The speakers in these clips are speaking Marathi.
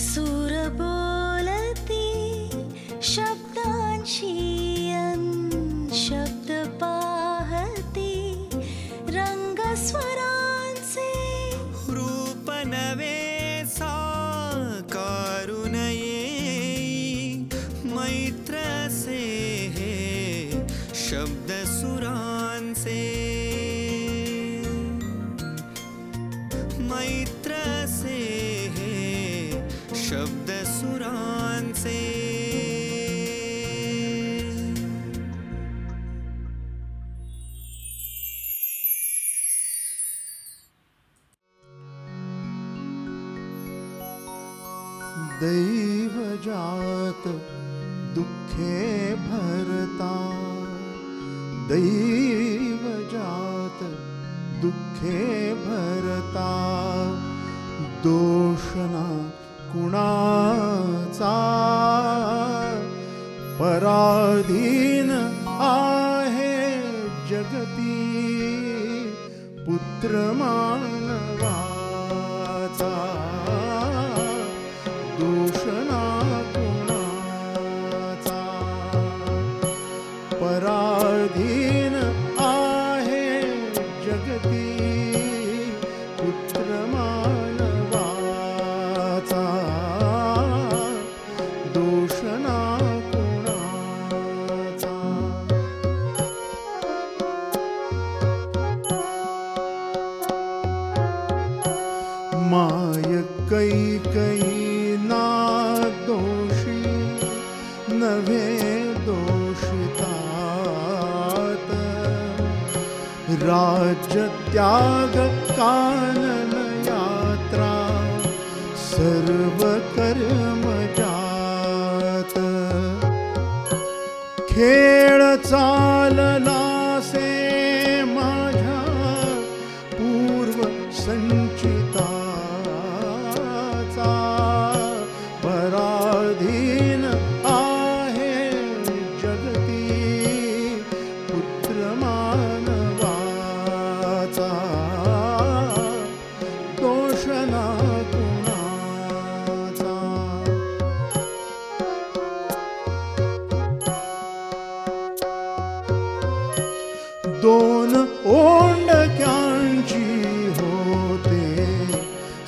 सूर बोलती शब्दांशी शब्द पाहती रंग स्वरांचे रूप नवे साकारून येई मैत्र से हे शब्द सुरांचे मैत्र से हे शब्द सुरांचे दैवजात दुःखे भरता दैवजात दुःखे भरता दोषना कुणाचा पराधीन आहे जगती पुत्र मानवाचा दोषना कुणाचा पराधीन आहे जगती पुत्र मानवाचा दोषना कुणाचा माय कैकयी ना दोषी नव्हे दोषितात राज्य त्याग कानन यात्रा सर्व कर्म जात खेळ चाललासे माझ्या पूर्व संचिताचा पराधीन आहे जगती पुत्र मानवाचा दोषना कुणाचा दोन ओंडक्यांची होते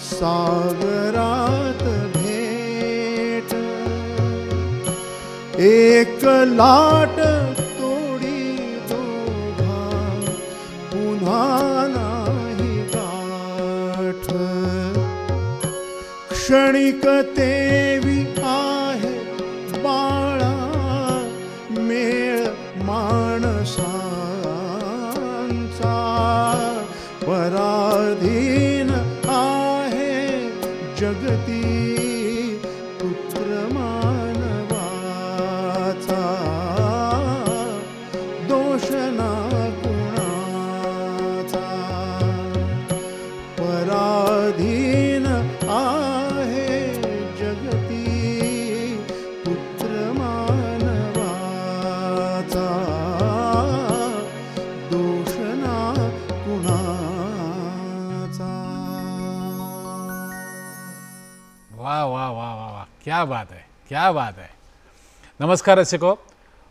सागरात भेट एक लाट तोडी दोघा पुन्हा नाही गाठ क्षणिक तेवी आहे बाळा मेळ माणसांचा पराधीन आहे जगती पुत्र मानवाचा दोषना कुणाचा पराधीन आहे जगती पुत्र मानवाचा दोषना कुणाचा. वाह वाह वाह वाह वाह, क्या बात है, क्या बात है. नमस्कार रसिको.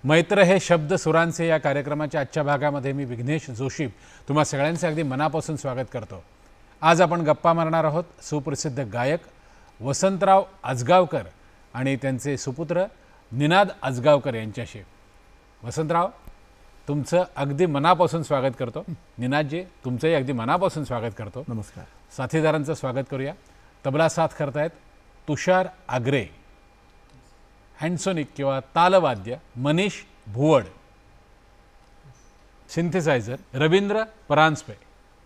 मैत्र हे शब्द सुरांचे या कार्यक्रमाच्या आजच्या भागामध्ये मी विघ्नेश जोशी तुम्हा सगळ्यांचे अगदी मनापासून स्वागत करतो. आज आपण गप्पा मारणार आहोत सुप्रसिद्ध गायक वसंतराव आजगावकर आणि त्यांचे सुपुत्र निनाद आजगावकर यांच्याशी. वसंतराव, तुमचं अगदी मनापासून स्वागत करतो. निनादजी, तुमचंही अगदी मनापासून स्वागत करतो. नमस्कार. साथीदारांचं स्वागत करूया. तबला साथ करतायत तुषार आग्रे, हँडसोनिक किंवा तालवाद्य मनीष भुवड, सिंथेसायझर रवींद्र परांजपे.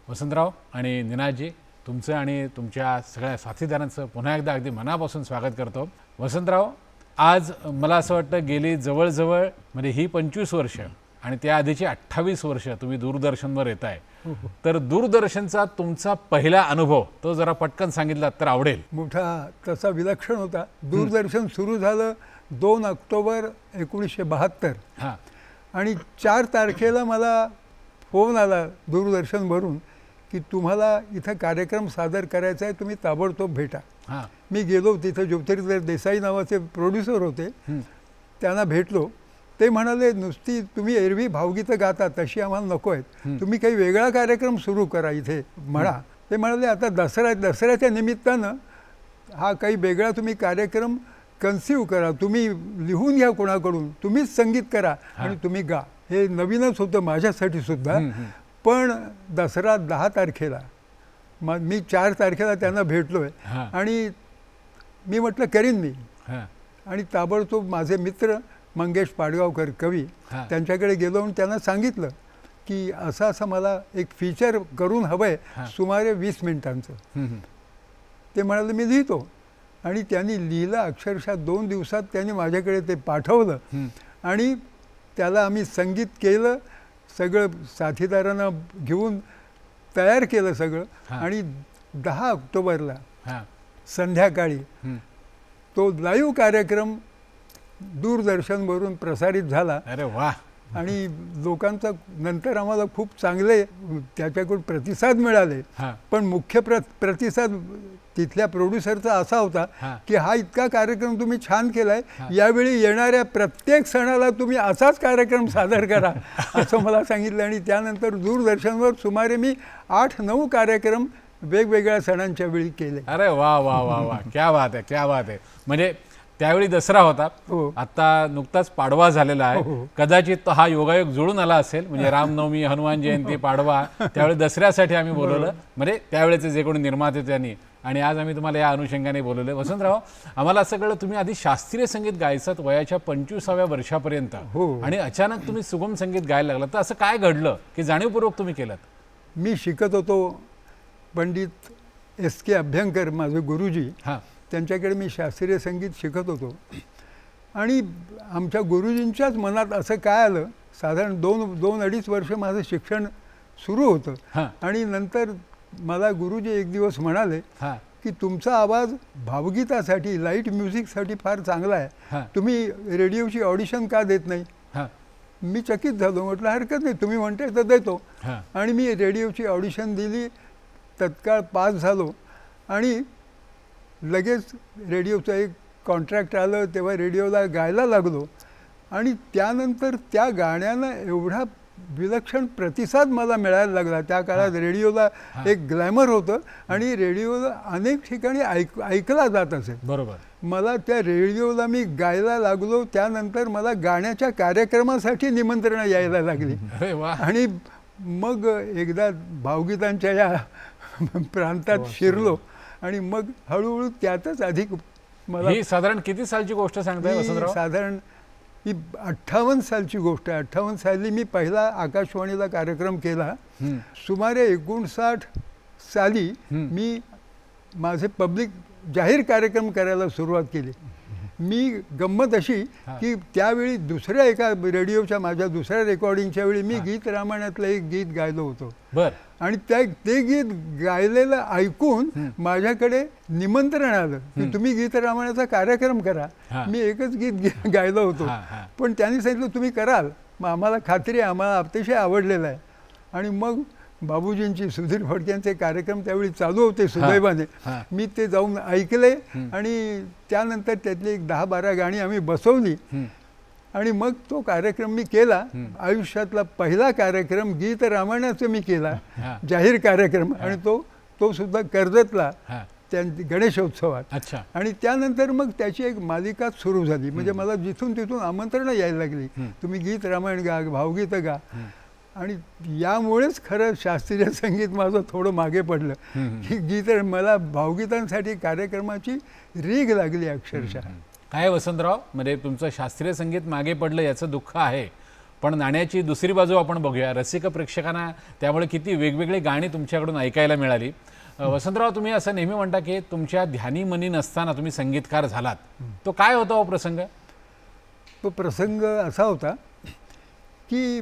वसंतराव आणि निनादजी, तुमचं आणि तुमच्या सगळ्या साथीदारांचं पुन्हा एकदा अगदी मनापासून स्वागत करतो. वसंतराव, आज मला असं वाटतं गेली जवळजवळ म्हणजे ही 25 वर्ष आणि त्याआधीची 28 वर्ष तुम्ही दूरदर्शनवर येत आहे. तर दूरदर्शनचा तुमचा पहिला अनुभव तो जरा पटकन सांगितलात तर आवडेल. मोठा तसा विलक्षण होता. दूरदर्शन सुरू झालं 2 ऑक्टोबर 1972 हां आणि 4 तारखेला मला फोन आला दूरदर्शनवरून की तुम्हाला इथं कार्यक्रम सादर करायचा आहे, तुम्ही ताबडतोब भेटा. हां मी गेलो, तिथं ज्योतिर्धर देसाई नावाचे प्रोड्युसर होते, त्यांना भेटलो. ते म्हणाले, नुसती तुम्ही एरवी भावगीतं गाता तशी आम्हाला नको आहेत, तुम्ही काही वेगळा कार्यक्रम सुरू करा इथे म्हणा. ते म्हणाले, आता दसऱ्याच्या निमित्तानं हा काही वेगळा तुम्ही कार्यक्रम कन्सिव्ह करा, तुम्ही लिहून घ्या कोणाकडून, तुम्हीच संगीत करा आणि तुम्ही गा. हे नवीनच होतं माझ्यासाठी सुद्धा. पण दसरा 10 तारखेला, मग मी 4 तारखेला त्यांना भेटलो आहे आणि मी म्हटलं करीन मी. आणि ताबडतोब माझे मित्र मंगेश पाडगावकर कवी, त्यांच्याकडे गेलो आणि त्यांना सांगितलं की असं असं मला एक फीचर करून हवं आहे सुमारे 20 मिनिटांचं. ते म्हणाले मी लिहितो. आणि त्यांनी लिहिलं, अक्षरशः 2 दिवसात त्यांनी माझ्याकडे ते पाठवलं आणि त्याला आम्ही संगीत केलं, सगळं साथीदारांना घेऊन तयार केलं सगळं. आणि 10 ऑक्टोबरला संध्याकाळी तो लाईव्ह कार्यक्रम दूरदर्शनवरून प्रसारित झाला. अरे वा. आणि लोकांचा नंतर आम्हाला खूप चांगले त्याच्याकडून प्रतिसाद मिळाले. पण मुख्य प्रतिसाद तिथल्या प्रोड्युसरचा असा होता की हा इतका कार्यक्रम तुम्ही छान केलाय, यावेळी येणाऱ्या प्रत्येक सणाला तुम्ही असाच कार्यक्रम सादर करा असं मला सांगितलं. आणि त्यानंतर दूरदर्शनवर सुमारे मी 8-9 कार्यक्रम वेगवेगळ्या सणांच्या वेळी केले. अरे वा वा वा वा, क्या बात आहे, क्या बात आहे. म्हणजे त्यावेळी दसरा होता, आता नुकताच पाडवा झालेला आहे. कदाचित हा योगायोग जुळून आला असेल, म्हणजे रामनवमी, हनुमान जयंती, पाडवा, त्यावेळी दसऱ्यासाठी आम्ही बोलवलं, म्हणजे त्यावेळेचे जे कोणी निर्माते त्यांनी. आणि आज आम्ही तुम्हाला या अनुषंगाने बोलवलं. वसंतराव, आम्हाला असं कळलं तुम्ही आधी शास्त्रीय संगीत गायचात वयाच्या 25व्या वर्षापर्यंत, आणि अचानक तुम्ही सुगम संगीत गायला लागला. तर असं काय घडलं की जाणीवपूर्वक तुम्ही केलं? मी शिकत होतो, पंडित S.K. अभ्यंकर माझे गुरुजी, त्यांच्याकडे मी शास्त्रीय संगीत शिकत होतो. आणि आमच्या गुरुजींच्याच मनात असं काय आलं, साधारण 2-2.5 वर्ष माझं शिक्षण सुरू होतं. आणि नंतर मला गुरुजी एक दिवस म्हणाले की तुमचा आवाज भावगीतासाठी, लाईट म्युझिकसाठी फार चांगला आहे, तुम्ही रेडिओची ऑडिशन का देत नाही? मी चकित झालो, म्हटलं हरकत नाही, तुम्ही म्हणताय तर देतो. आणि मी रेडिओची ऑडिशन दिली, तत्काळ पास झालो आणि लगेच रेडिओचं एक कॉन्ट्रॅक्ट आलं, तेव्हा रेडिओला गायला लागलो. आणि त्यानंतर त्या गाण्यानं एवढा विलक्षण प्रतिसाद मला मिळायला लागला. त्या काळात रेडिओला एक ग्लॅमर होतं आणि रेडिओला अनेक ठिकाणी ऐकला जात असेल. बरोबर. मला त्या रेडिओला मी गायला लागलो, त्यानंतर मला गाण्याच्या कार्यक्रमासाठी निमंत्रणं यायला लागली. आणि मग एकदा भावगीतांच्या या प्रांतात शिरलो आणि मग हळूहळू त्यातच अधिक मला. ही साधारण किती सालची गोष्ट सांगताय वसंतराव? साधारण ही 58 सालची गोष्ट आहे. 58 साली मी पहिला आकाशवाणीला कार्यक्रम केला. सुमारे 59 साली मी माझे पब्लिक जाहीर कार्यक्रम करायला सुरुवात केली. मी गंमत अशी की त्यावेळी दुसऱ्या एका रेडिओच्या माझ्या दुसऱ्या रेकॉर्डिंगच्या वेळी मी गीत रामायणातलं एक गीत गायलो होतो. आणि ते गीत गायलेलं ऐकून माझ्याकडे निमंत्रण आलं की तुम्ही गीत रामायणाचा कार्यक्रम करा. मी एकच गीत गायलो होतो, पण त्यांनी सांगितलं तुम्ही कराल, मग आम्हाला खात्री आहे, आम्हाला अतिशय आवडलेलं आहे. आणि मग बाबूजींची, सुधीर फडक्यांचे कार्यक्रम त्यावेळी चालू होते सुदैवाने. मी ते जाऊन ऐकले आणि त्यानंतर त्यातली एक 10-12 गाणी आम्ही बसवली आणि मग तो कार्यक्रम मी केला. आयुष्यातला पहिला कार्यक्रम गीत रामायणाचा मी केला, जाहीर कार्यक्रम. आणि तो सुद्धा कर्जतला त्या गणेशोत्सवात. आणि त्यानंतर मग त्याची एक मालिका सुरू झाली. म्हणजे मला जिथून तिथून आमंत्रणं यायला लागली, तुम्ही गीत रामायण गा, भावगीतं गा. आणि यामुळेच खरं शास्त्रीय संगीत माझं थोडं मागे पडलं की गीत, मला भावगीतांसाठी कार्यक्रमाची रीग लागली अक्षरशः. काय वसंतराव, म्हणजे तुमचं शास्त्रीय संगीत मागे पडलं याचं दुःख आहे, पण नाण्याची दुसरी बाजू आपण बघूया. रसिक प्रेक्षकांना त्यामुळे किती वेगवेगळी गाणी तुमच्याकडून ऐकायला मिळाली. वसंतराव, तुम्ही असं नेहमी म्हणता की तुमच्या ध्यानी मनी नसताना तुम्ही संगीतकार झालात. तो काय होता हो प्रसंग? तो प्रसंग असा होता की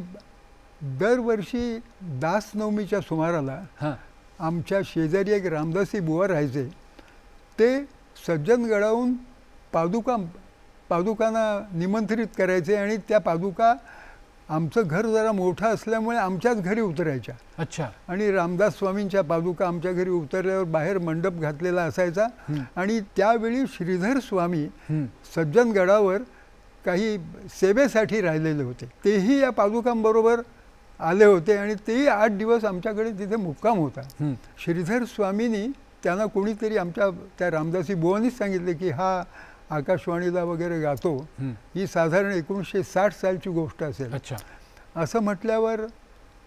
दरवर्षी दासनवमीच्या सुमाराला आमच्या शेजारी एक रामदासी बुवा राहायचे. ते सज्जनगडाहून पादुकांना निमंत्रित करायचे आणि त्या पादुका आमचं घर जरा मोठं असल्यामुळे आमच्याच घरी उतरायच्या. अच्छा. आणि रामदास स्वामींच्या पादुका आमच्या घरी उतरल्यावर बाहेर मंडप घातलेला असायचा. आणि त्यावेळी श्रीधर स्वामी सज्जनगडावर काही सेवेसाठी राहिलेले होते. तेही या पादुकांबरोबर आले होते आणि तेही 8 दिवस आमच्याकडे तिथे मुक्काम होता. श्रीधर स्वामींनी त्यांना कोणीतरी आमच्या त्या रामदासी बुवांनीच सांगितले की हा आकाशवाणीला वगैरे गातो. ही साधारण 1960 सालची गोष्ट असेल. अच्छा. असं म्हटल्यावर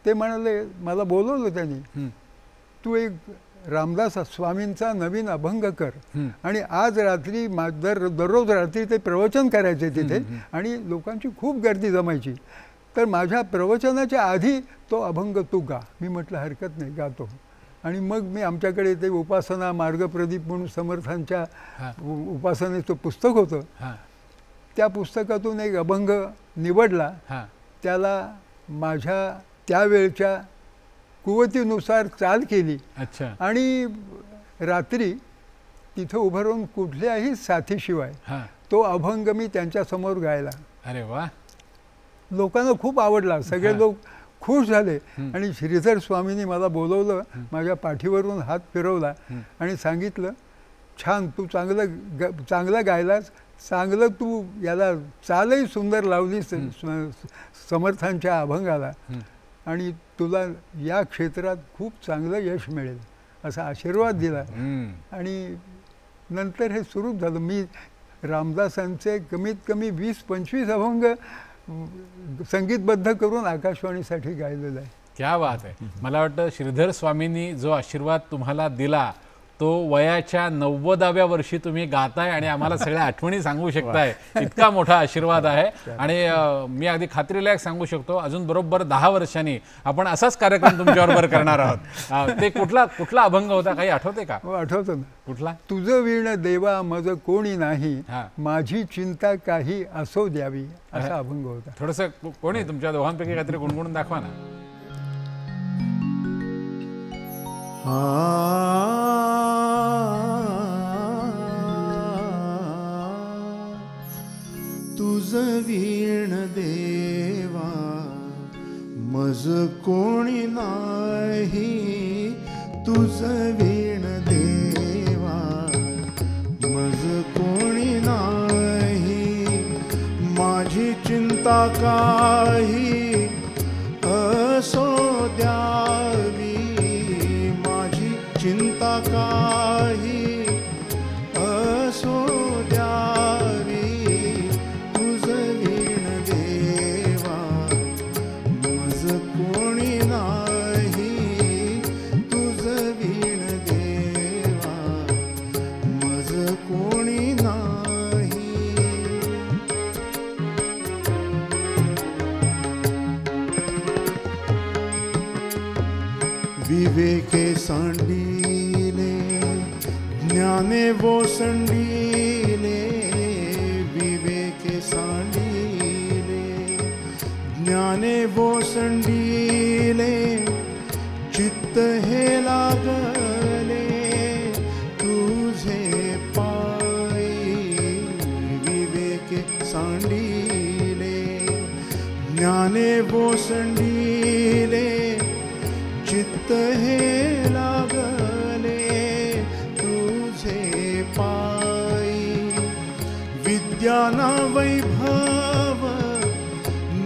ते म्हणाले, मला बोलवलं त्यांनी, तू एक रामदास स्वामींचा नवीन अभंग कर आणि आज रात्री दररोज रात्री ते प्रवचन करायचे तिथे आणि लोकांची खूप गर्दी जमायची. तर माझ्या प्रवचनाच्या आधी तो अभंग तू गा. मी म्हटलं हरकत नाही, गातो. आणि मग मी आमच्याकडे ते उपासना मार्गप्रदीप म्हणून समर्थांच्या उपासनेचं पुस्तक होतं. त्या पुस्तकातून एक अभंग निवडला. त्याला माझ्या त्यावेळच्या कुवतीनुसार चाल केली. अच्छा. आणि रात्री तिथं उभं राहून कुठल्याही साथीशिवाय तो अभंग मी त्यांच्यासमोर गायला. अरे वा. लोकांना खूप आवडला. सगळे लोक खुश झाले. आणि श्रीधर स्वामींनी मला बोलवलं, माझ्या पाठीवरून हात फिरवला आणि सांगितलं, छान, तू चांगलं गायलास, चांगलं तू याला चालही सुंदर लावलीस समर्थांच्या अभंगाला आणि तुला या क्षेत्रात खूप चांगलं यश मिळेल असा आशीर्वाद दिला. आणि नंतर हे सुरूच झालं. मी रामदासांचे कमीत कमी 20-25 अभंग संगीतबद्ध करून आकाशवाणीसाठी गायलेलं आहे. क्या बात आहे. मला वाटतं श्रीधर स्वामींनी जो आशीर्वाद तुम्हाला दिला तो वयाच्या 90व्या वर्षी तुम्ही गाताय आणि आम्हाला सगळ्या आठवणी सांगू शकताय. इतका मोठा आशीर्वाद आहे. आणि मी अगदी खात्रीला एक सांगू शकतो, अजून बरोबर 10 वर्षांनी आपण असाच कार्यक्रम तुमच्याबरोबर करणार आहोत. ते कुठला अभंग होता, काही आठवते का? हो, आठवतं ना. कुठला? तुझं वीण देवा मज कोणी नाही, माझी चिंता काही असो द्यावी, असा अभंग होता. थोडंसं कोणी तुमच्या दोघांपैकी काहीतरी गुणगुणून दाखवा ना. तुझ वीण देवा मज कोणी नाही, तुझ वीण देवा मज कोणी नाही, माझी चिंता काही असो द्यावी, चिंता काही असो द्यावी, तुझ वीण देवा मज कोणी नाही, तुझ वीण देवा मज कोणी नाही. विवेके सांडिले ज्ञाने वोसंडिले, विवेके सांडिले ज्ञाने वोसंडिले, चित्त हे लागले तुझे पायी, विवेके सांडिले ज्ञाने वोसंडिले, चित्त हे लागले तुझे पायी, विद्याना वैभव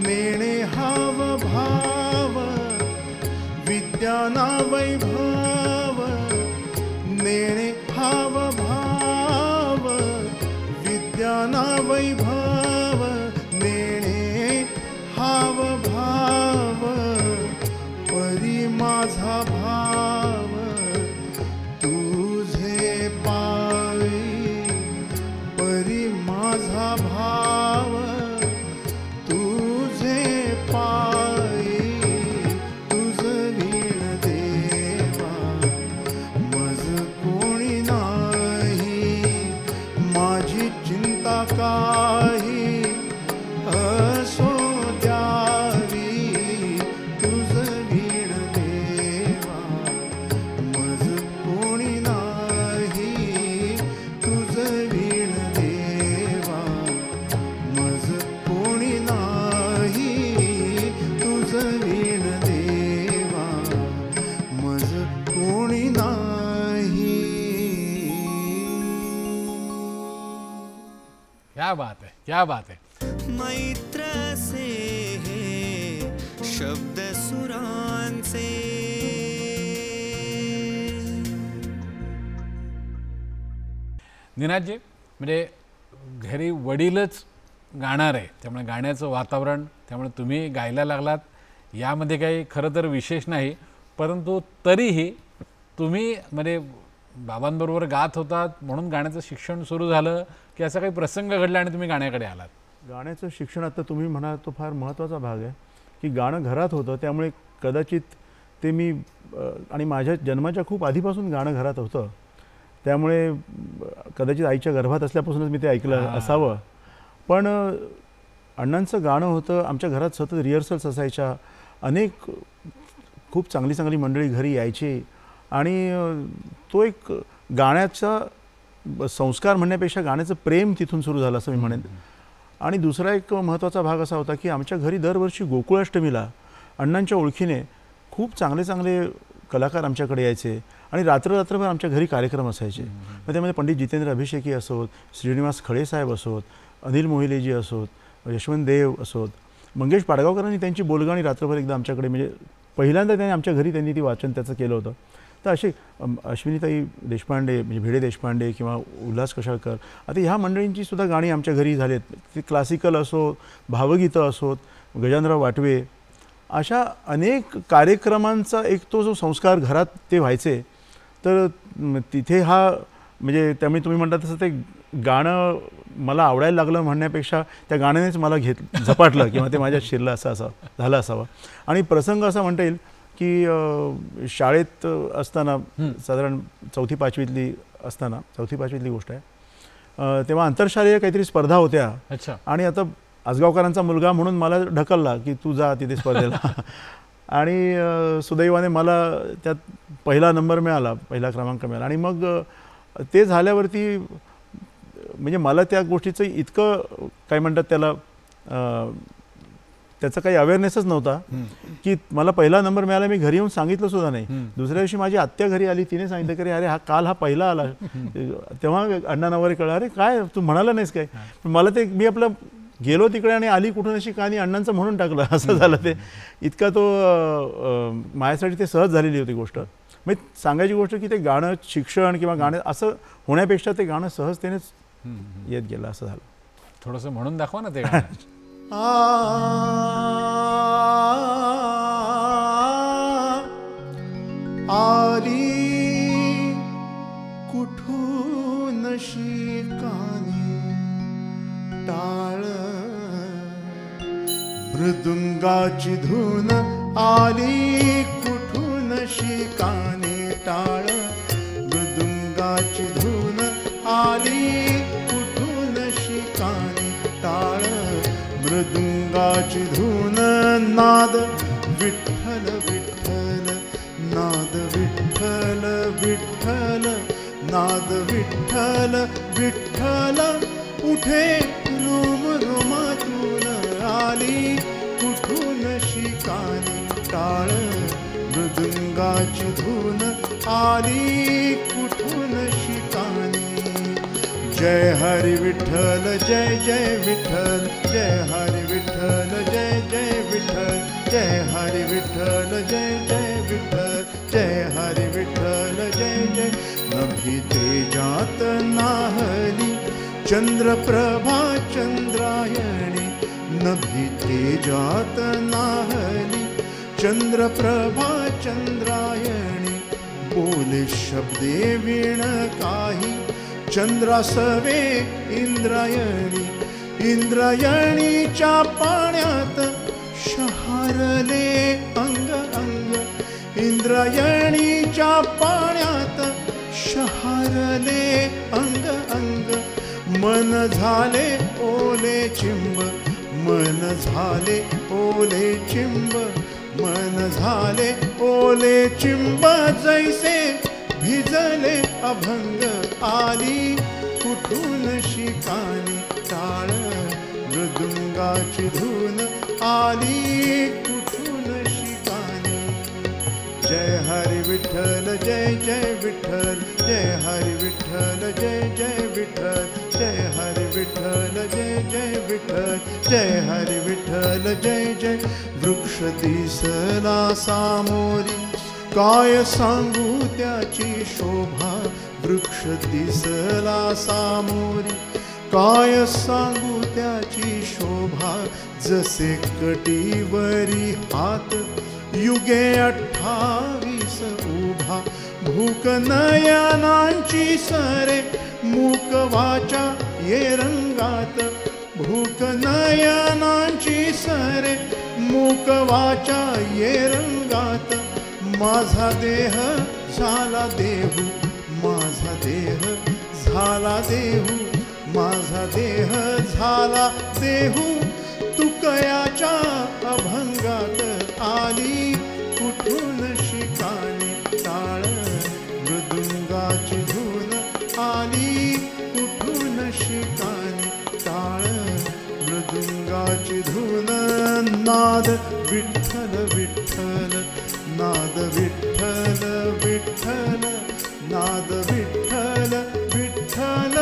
नेणे हाव भाव, विद्याना वैभव नेणे हाव भाव, विद्याना वैभव नेणे हाव भाव, परी माझा भाव तुझे पायी, परी माझा भाव तुझे पायी, तुझ वीण देवा क्या बात आहे. मैत्र से हे शब्द सुरांचे. निनादजी, म्हणजे घरी वडीलच गाणार आहे, त्यामुळे गाण्याचं वातावरण, त्यामुळे तुम्ही गायला लागलात यामध्ये काही खरं तर विशेष नाही, परंतु तरीही तुम्ही म्हणजे बाबांबरोबर गात होतात म्हणून गाण्याचं शिक्षण सुरू झालं की असा काही प्रसंग घडला आणि तुम्ही गाण्याकडे आलात? गाण्याचं शिक्षण आता तुम्ही म्हणाल तो फार महत्त्वाचा भाग आहे की गाणं घरात होतं, त्यामुळे कदाचित ते मी आणि माझ्या जन्माच्या खूप आधीपासून गाणं घरात होतं, त्यामुळे कदाचित आईच्या गर्भात असल्यापासूनच मी ते ऐकलं असावं. पण अण्णांचं गाणं होतं, आमच्या घरात सतत रिहर्सल्स असायच्या, अनेक खूप चांगली चांगली मंडळी घरी यायची आणि तो एक गाण्याचा संस्कार म्हणण्यापेक्षा गाण्याचं प्रेम तिथून सुरू झालं असं मी म्हणेन. आणि दुसरा एक महत्त्वाचा भाग असा होता की आमच्या घरी दरवर्षी गोकुळाष्टमीला अण्णांच्या ओळखीने खूप चांगले चांगले कलाकार आमच्याकडे यायचे आणि रात्रभर आमच्या घरी कार्यक्रम असायचे. मग त्यामध्ये पंडित जितेंद्र अभिषेकी असोत, श्रीनिवास खळेसाहेब असोत, अनिल मोहिलेजी असोत, यशवंत देव असोत, मंगेश पाडगावकरांनी त्यांची बोलगाणी रात्रभर एकदा आमच्याकडे, म्हणजे पहिल्यांदा त्यांनी आमच्या घरी त्यांनी ती वाचन त्याचं केलं होतं. तर असे अश्विनीताई देशपांडे, म्हणजे भिडे देशपांडे किंवा उल्हास कशाळकर, आता ह्या मंडळींची सुद्धा गाणी आमच्या घरी झालेत. ती क्लासिकल असोत, भावगीतं असोत, गजानराव वाटवे, अशा अनेक कार्यक्रमांचा एक तो जो संस्कार घरात ते व्हायचे. तर तिथे हा म्हणजे त्यामुळे तुम्ही म्हणता तसं ते गाणं मला आवडायला लागलं म्हणण्यापेक्षा त्या गाण्यानेच मला झपाटलं किंवा ते माझ्यात शिरलं असं झालं असावं. आणि प्रसंग असा म्हणता येईल की शाळेत असताना साधारण 4वी-5वीतली असताना, 4वी-5वीतली गोष्ट आहे, तेव्हा आंतरशालेय काहीतरी स्पर्धा होत्या. अच्छा. आणि आता आजगावकरांचा मुलगा म्हणून मला ढकलला की तू जा तिथे स्पर्धेला. आणि सुदैवाने मला त्यात पहिला नंबर मिळाला, पहिला क्रमांक मिळाला. आणि मग ते झाल्यावरती म्हणजे मला त्या गोष्टीचं इतकं काय म्हणतात त्याला, त्याचा काही अवेअरनेसच नव्हता की मला पहिला नंबर मिळाला. मी घरी येऊन सांगितलं सुद्धा नाही. दुसऱ्या दिवशी माझी आत्या घरी आली, तिने सांगितलं की अरे काल हा पहिला आला. तेव्हा अण्णांना वगैरे कळलं, अरे काय तू म्हणाला नाहीस काय. मला ते मी आपलं गेलो तिकडे आणि आली कुठून अशी कहाणी अण्णांचं म्हणून टाकलं असं झालं. ते इतका तो माझ्यासाठी ते सहज झालेली होती गोष्ट. मग सांगायची गोष्ट की ते गाणं शिक्षण किंवा गाणं असं होण्यापेक्षा ते गाणं सहजतेनेच येत गेलं असं झालं. थोडंसं म्हणून दाखवा ना ते गाणं. आली कुठून शिकानी टाळ, मृदुंगाची धून आली कुठून शिकानी टाळ, मृदुंगाची धून आली कुठून शिकानी टाळ, मृदुंगाची धून नाद विठ्ठल विठ्ठल, नाद विठ्ठल विठ्ठल, नाद विठ्ठल विठ्ठल, उठे रोम रोमातून आली कुठून शिकानी टाळ, मृदुंगाची धून आली कुठून शिकानी. जय हरी विठ्ठल जय जय विठ्ठल, जय हरी विठ्ठल जय जय विठ्ठल, जय हरी विठ्ठल जय जय विठ्ठल, जय हरी विठ्ठल जय जय. नभी तेजात नाहली चंद्रप्रभा चंद्रायणी, नभी तेजात नाहली चंद्रप्रभा चंद्रायणी, बोले शब्दे वीण काही चंद्रासवे इंद्रायणी, इंद्रायणीच्या पाण्यात शहारले अंग अंग, इंद्रायणीच्या पाण्यात शहारले अंग अंग, मन झाले ओले चिंब, मन झाले ओले चिंब, मन झाले ओले चिंब, जैसे भिजले अभंग आली कुठून शिकानी टाळ, मृदुंगाची धून आली कुठून शिकानी. जय हरी विठ्ठल जय जय विठ्ठल जय हरी विठ्ठल जय जय विठ्ठल जय हरी विठ्ठल जय जय विठ्ठल जय हरी विठ्ठल जय जय. वृक्ष दिसला सामोरी काय सांगू त्याची शोभा. वृक्ष दिसला सामोरी काय सांगू त्याची शोभा. जसे कटीवरी हात युगे 28 उभा. भूक नयनांची सरे मूक वाचा ये रंगात. भूक नयनांची सरे मूक वाचा ये रंगात. माझा देह झाला देहू माझा देह झाला देहू माझा देह झाला देहू. तू कयाच्या अभंगात आली कुठून शिकानी टाळ. मृदुंगाची धून आली कुठून शिकानी टाळ. मृदुंगाची धून नाद विठ्ठल विठ्ठल नाद विठ्ठल विठ्ठल नाद विठ्ठल विठ्ठल.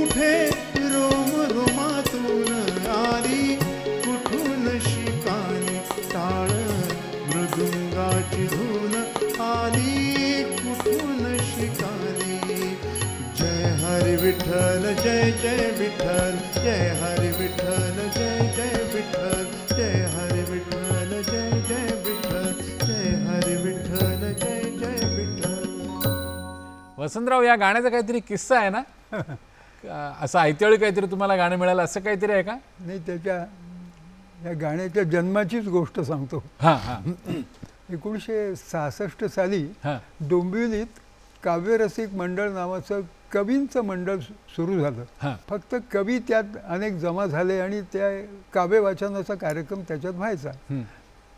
उठे रोम रोमातून आली कुठून शिकानी टाळ. मृदुंगाची धून आली कुठून शिकानी. जय हरी विठ्ठल जय जय विठ्ठल जय हरी विठ्ठल जय जय विठ्ठल जय हरी विठ्ठल जय जय विठ्ठल जय हरी विठ्ठल जय जय विठ्ठल. वसंतराव, या गाण्याचा काहीतरी किस्सा आहे ना? असं ऐतिहासिक काहीतरी तुम्हाला गाणं मिळालं असं काहीतरी आहे का? नाही, त्याच्या या गाण्याच्या जन्माचीच गोष्ट सांगतो. हां हां 1966 साली हां डोंबिवलीत काव्यरसिक मंडळ नावाचं कवींचं मंडळ सुरू झालं. हां फक्त कवी त्यात अनेक जमा झाले आणि त्या काव्य वाचनाचा कार्यक्रम त्याच्यात व्हायचा.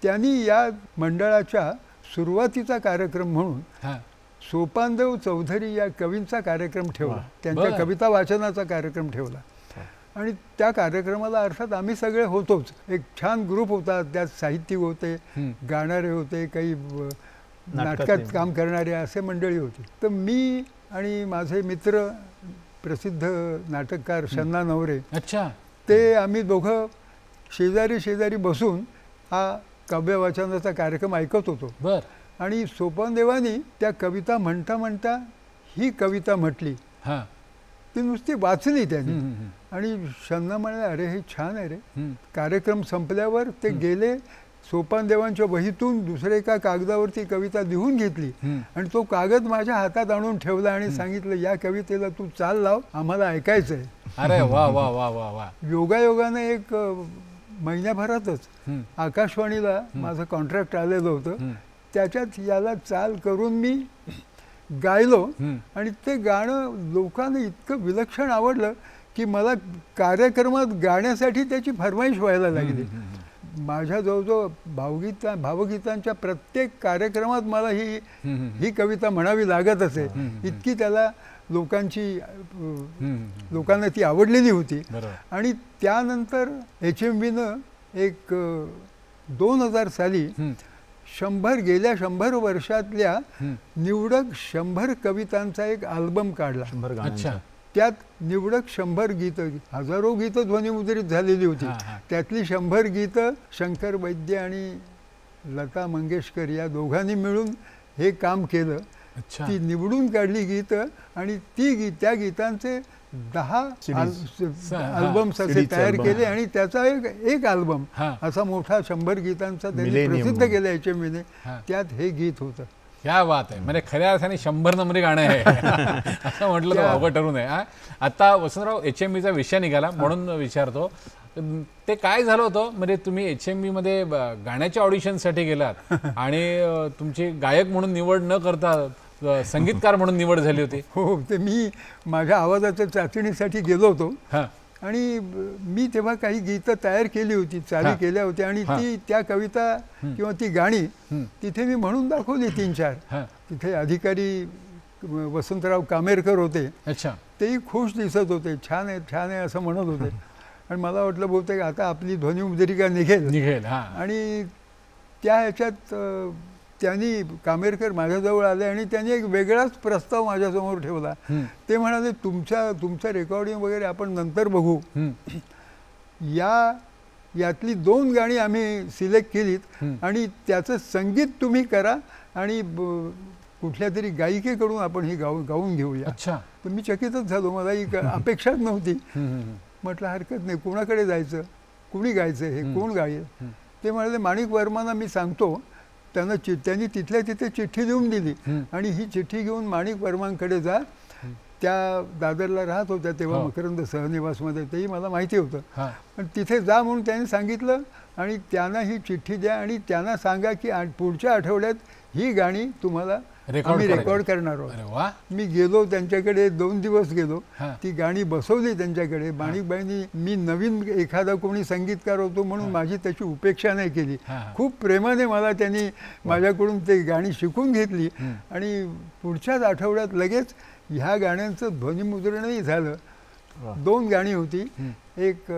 त्यांनी या मंडळाच्या सुरुवातीचा कार्यक्रम म्हणून हां सोपानदेव चौधरी या कवींचा कार्यक्रम ठेवला. त्यांच्या बरं. कविता वाचनाचा कार्यक्रम ठेवला. आणि त्या कार्यक्रमाला अर्थात आम्ही सगळे होतोच. एक छान ग्रुप होता. त्यात साहित्यिक होते, गाणारे होते, काही नाटकात काम करणारे असे मंडळी होती. तर मी आणि माझे मित्र प्रसिद्ध नाटककार शन्ना नवरे, अच्छा, ते आम्ही दोघं शेजारी शेजारी बसून हा काव्य वाचनाचा कार्यक्रम ऐकत होतो. बर. आणि सोपानदेवानी त्या कविता म्हणता म्हणता ही कविता म्हटली. हां ती नुसती वाचली त्यांनी. आणि शन्ना म्हणाले, अरे हे छान आहे रे. कार्यक्रम संपल्यावर ते गेले, सोपानदेवांच्या वहीतून दुसऱ्या एका कागदावरती कविता लिहून घेतली आणि तो कागद माझ्या हातात आणून ठेवला आणि सांगितलं, या कवितेला तू चाल लाव, आम्हाला ऐकायचं आहे. अरे वा वा वा वा वा. योगायोगाने एक महिन्याभरातच आकाशवाणीला माझं कॉन्ट्रॅक्ट आलेलं होतं. त्याच्यात याला चाल करून मी गायलो आणि ते गाणं लोकांना इतकं विलक्षण आवडलं की मला कार्यक्रमात गाण्यासाठी त्याची फरमाईश व्हायला लागली. माझ्या जवळजवळ भावगीतांच्या प्रत्येक कार्यक्रमात मला ही कविता म्हणावी लागत असे. इतकी त्याला लोकांना ती आवडलेली होती. आणि त्यानंतर HMVनं एक 2000 साली गेल्या 100 वर्षातल्या निवडक 100 कवितांचा एक अल्बम काढला. 100 गाण्यांचा. त्यात निवडक 100 गीतं, हजारो गीतं ध्वनिमुद्रित झालेली होती. त्यातली 100 गीतं शंकर वैद्य आणि लता मंगेशकर या दोघांनी मिळून हे काम केलं. ती निवडून काढली गीतं आणि त्या गीतांचे 10 अल्बम्स असे तयार केले आणि त्याचा एक अल्बम असा मोठा 100 गीतांचा त्यांनी प्रसिद्ध केला HMVने. त्यात हे गीत होतं. क्या बात आहे. म्हणजे खऱ्या अर्थाने 100 नंबरी गाणं आहे असं म्हटलं तर अवघड ठरू नये. आता वसंतराव, HMVचा विषय निघाला म्हणून विचारतो, ते काय झालं होतं? म्हणजे तुम्ही HMV मध्ये गाण्याच्या ऑडिशनसाठी गेलात आणि तुमची गायक म्हणून निवड न करता संगीतकार म्हणून निवड झाली होती. हो, ते मी माझ्या आवाजाच्या चाचणीसाठी गेलो होतो आणि मी तेव्हा काही गीतं तयार केली होती, चाली केल्या होत्या आणि त्या कविता किंवा ती गाणी तिथे मी म्हणून दाखवली 3-4. तिथे अधिकारी वसंतराव कामेरकर होते. अच्छा. तेही खुश दिसत होते. छान आहे छान आहे असं म्हणत होते. आणि मला वाटलं बहुतेक आता आपली ध्वनिमुद्रिका निघेल. निघेल. आणि त्या ह्याच्यात त्यांनी कामेरकर माझ्याजवळ आले आणि त्यांनी एक वेगळाच प्रस्ताव माझ्यासमोर ठेवला. ते म्हणाले तुमचं रेकॉर्डिंग वगैरे आपण नंतर बघू, यातली 2 गाणी आम्ही सिलेक्ट केलीत आणि त्याचं संगीत तुम्ही करा आणि कुठल्या तरी गायिकेकडून आपण ही गाऊन घेऊया. तर मी चकितच झालो, मला ही अपेक्षाच नव्हती. म्हटलं हरकत नाही, कोणाकडे जायचं, कुणी गायचं, हे कोण गाईल? ते म्हणाले माणिक वर्मांना मी सांगतो. त्यांनी तिथल्या तिथे चिठ्ठी लिहून दिली आणि ही चिठ्ठी घेऊन माणिक वर्मांकडे जा. त्या दादरला राहत होत्या तेव्हा मकरंद सहनिवासमध्ये, तेही मला माहिती होतं. पण तिथे जा म्हणून त्यांनी सांगितलं आणि त्यांना ही चिठ्ठी द्या आणि त्यांना सांगा की पुढच्या आठवड्यात ही गाणी तुम्हाला आम्ही रेकॉर्ड करणार आहोत. मी गेलो त्यांच्याकडे, 2 दिवस गेलो, ती गाणी बसवली त्यांच्याकडे. माणिकबाईंनी, मी नवीन एखादा कोणी संगीतकार होतो म्हणून माझी त्याची उपेक्षा नाही केली. खूप प्रेमाने मला त्यांनी माझ्याकडून ते गाणी शिकून घेतली आणि पुढच्याच आठवड्यात लगेच ह्या गाण्यांचं ध्वनिमुद्रणही झालं. 2 गाणी होती, एक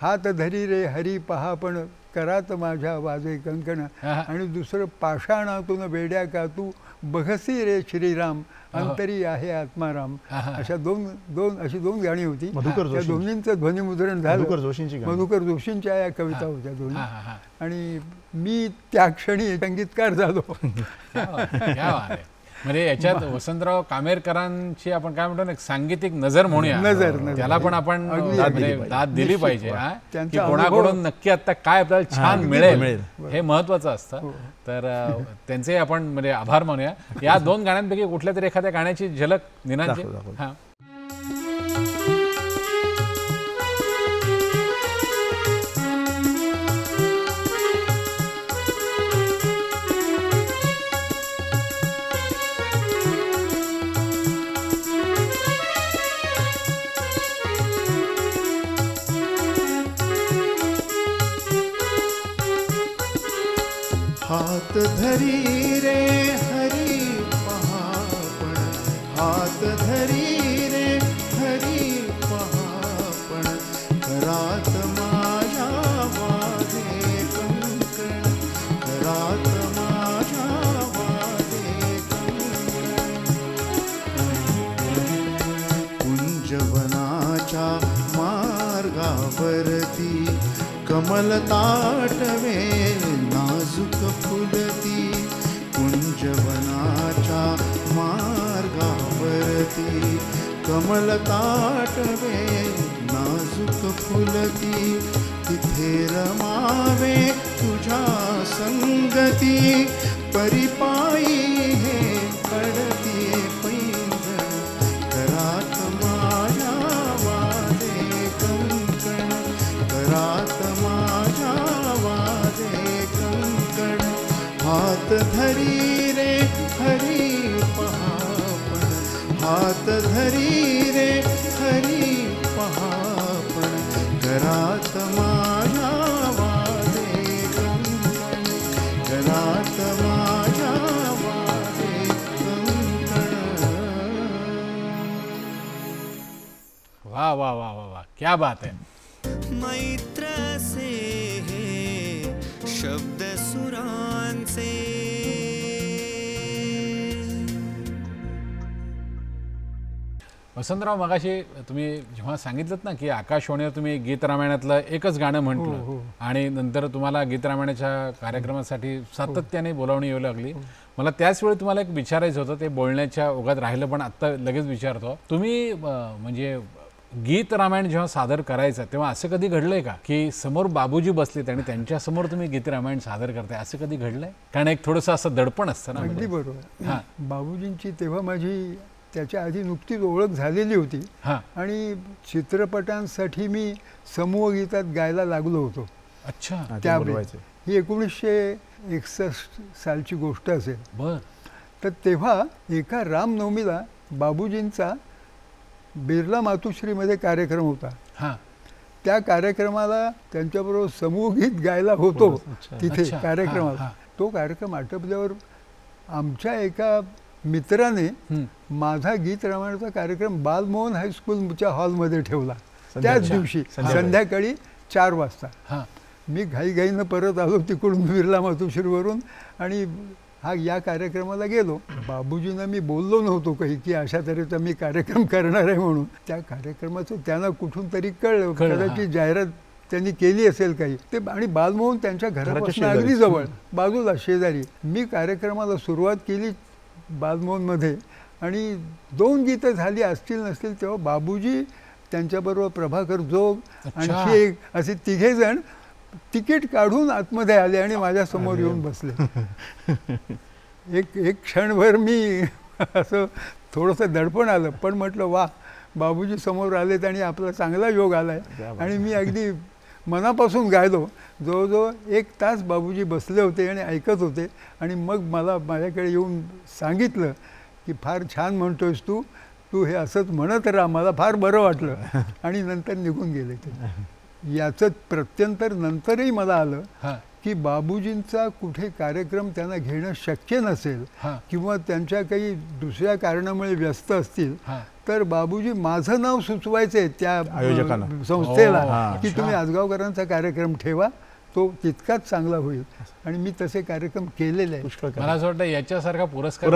हात धरी रे हरी पहा पण करात माझ्या वाजे कंकण, आणि दुसरं पाषाणातून वेड्या का तू बघसी रे श्रीराम अंतरी आहे आत्माराम. अशी 2 गाणी होती. त्या दोन्हींचं ध्वनिमुद्रण झालं. मधुकर जोशींच्या या कविता होत्या दोन्ही. आणि मी त्या क्षणी संगीतकार झालो. म्हणजे याच्यात वसंतराव कामेरकरांची आपण काय म्हणतो ना, एक सांगीतिक नजर म्हणूया, त्याला पण आपण दाद दिली पाहिजे की कोणाकडून नक्की आता काय आपल्याला छान मिळेल हे महत्वाचं असतं. तर त्यांचे आपण म्हणजे आभार मानूया. या 2 गाण्यांपैकी कुठल्या तरी एखाद्या गाण्याची झलक निनादजी. हा, हात धरी रे हरी पहापण, हात धरी रे हरी पहापण, करात माझ्या वाजे कंकण, करात माझ्या वाजे कंकण. कुंजवनाच्या मार्गावरती कमल ताटवे नाजूक फुलती, कुंजवनाच्या मार्गावरती कमल ताटवे नाजूक फुलती. तिथे रमावे तुझ्या संगती, परिपायी हे पडती पैंजण, करात माझ्या वाजे कंकण, करात माझ्या वाजे कंकण. हात धरी रे हरी पहापण, हात धरी रे हरी पहापण, करात माझ्या वाजे कंकण, करात माझ्या वाजे कंकण. वाह वाह वाह वाह वाह, क्या बात है. मैत्र से शब्द सुरांचे. वसंतराव, मगाशी तुम्ही जेव्हा सांगितलं ना की आकाशवाणीवर तुम्ही गीत रामायणातलं एकच गाणं म्हटलं आणि नंतर तुम्हाला गीत रामायणाच्या कार्यक्रमासाठी सातत्याने बोलावणी येऊ लागली, मला त्याच वेळी तुम्हाला एक विचारायचं होतं. ते बोलण्याच्या ओघात राहिलं पण आत्ता लगेच विचारतो. तुम्ही म्हणजे गीत रामायण जेव्हा सादर करायचं तेव्हा असं कधी घडलंय का की समोर बाबूजी बसलेत आणि त्यांच्या समोर तुम्ही गीत रामायण सादर करताय, असं कधी घडलंय? कारण एक थोडंसं असं दडपण असतं ना. अगदी बरोबर. बाबूजींची तेव्हा माझी त्याच्या आधी नुकतीच ओळख झालेली होती आणि चित्रपटांसाठी मी समूह गीतात गायला लागलो होतो. अच्छा. त्यावेळी ही 1961 सालची गोष्ट असेल. बर. तर तेव्हा एका रामनवमीला बाबूजींचा बिर्ला मातुश्रीमध्ये कार्यक्रम होता. त्या कार्यक्रमाला त्यांच्याबरोबर समूह गीत गायला होतो तिथे कार्यक्रमाला. तो कार्यक्रम आटपल्यावर आमच्या एका मित्राने माझा गीत रामायणाचा कार्यक्रम बालमोहन हायस्कूलच्या हॉलमध्ये ठेवला त्याच दिवशी संध्याकाळी 4 वाजता. मी घाईघाईनं परत आलो तिकडून बिर्ला मातुश्रीवरून आणि या कार्यक्रमाला गेलो. बाबूजींना मी बोललो नव्हतो काही की अशा तऱ्हेचा मी कार्यक्रम करणार आहे म्हणून. त्या कार्यक्रमाचं त्यांना कुठून तरी कळलं, कदाचित जाहिरात त्यांनी केली असेल काही ते. आणि बालमोहन त्यांच्या घरापासून अगदी जवळ बाजूला शेजारी. मी कार्यक्रमाला सुरुवात केली बालमोहनमध्ये आणि 2 गीतं झाली असतील नसतील तेव्हा बाबूजी त्यांच्याबरोबर प्रभाकर जोग आणखी एक असे 3 जण तिकीट काढून आतमध्ये आले आणि माझ्यासमोर येऊन बसले. एक क्षणभर मी असं थोडंसं दडपण आलं, पण म्हटलं वा, बाबूजी समोर आलेत आणि आपला चांगला योग आला आहे. आणि मी अगदी मनापासून गायलो. जवळजवळ 1 तास बाबूजी बसले होते आणि ऐकत होते. आणि मग मला माझ्याकडे येऊन सांगितलं की फार छान म्हणतोयस तू हे असंच म्हणत राहा, मला फार बरं वाटलं. आणि नंतर निघून गेले ते. याचं प्रत्यंतर नंतरही मला आलं की बाबूजींचा कुठे कार्यक्रम त्यांना घेणं शक्य नसेल किंवा त्यांच्या काही दुसऱ्या कारणामुळे व्यस्त असतील तर बाबूजी माझं नाव सुचवायचे त्या संस्थेला की तुम्ही आजगावकरांचा कार्यक्रम ठेवा, तो तितकाच चांगला होईल. आणि मी तसे कार्यक्रम केलेले आहेत. मला असं वाटतं याच्यासारखा पुरस्कार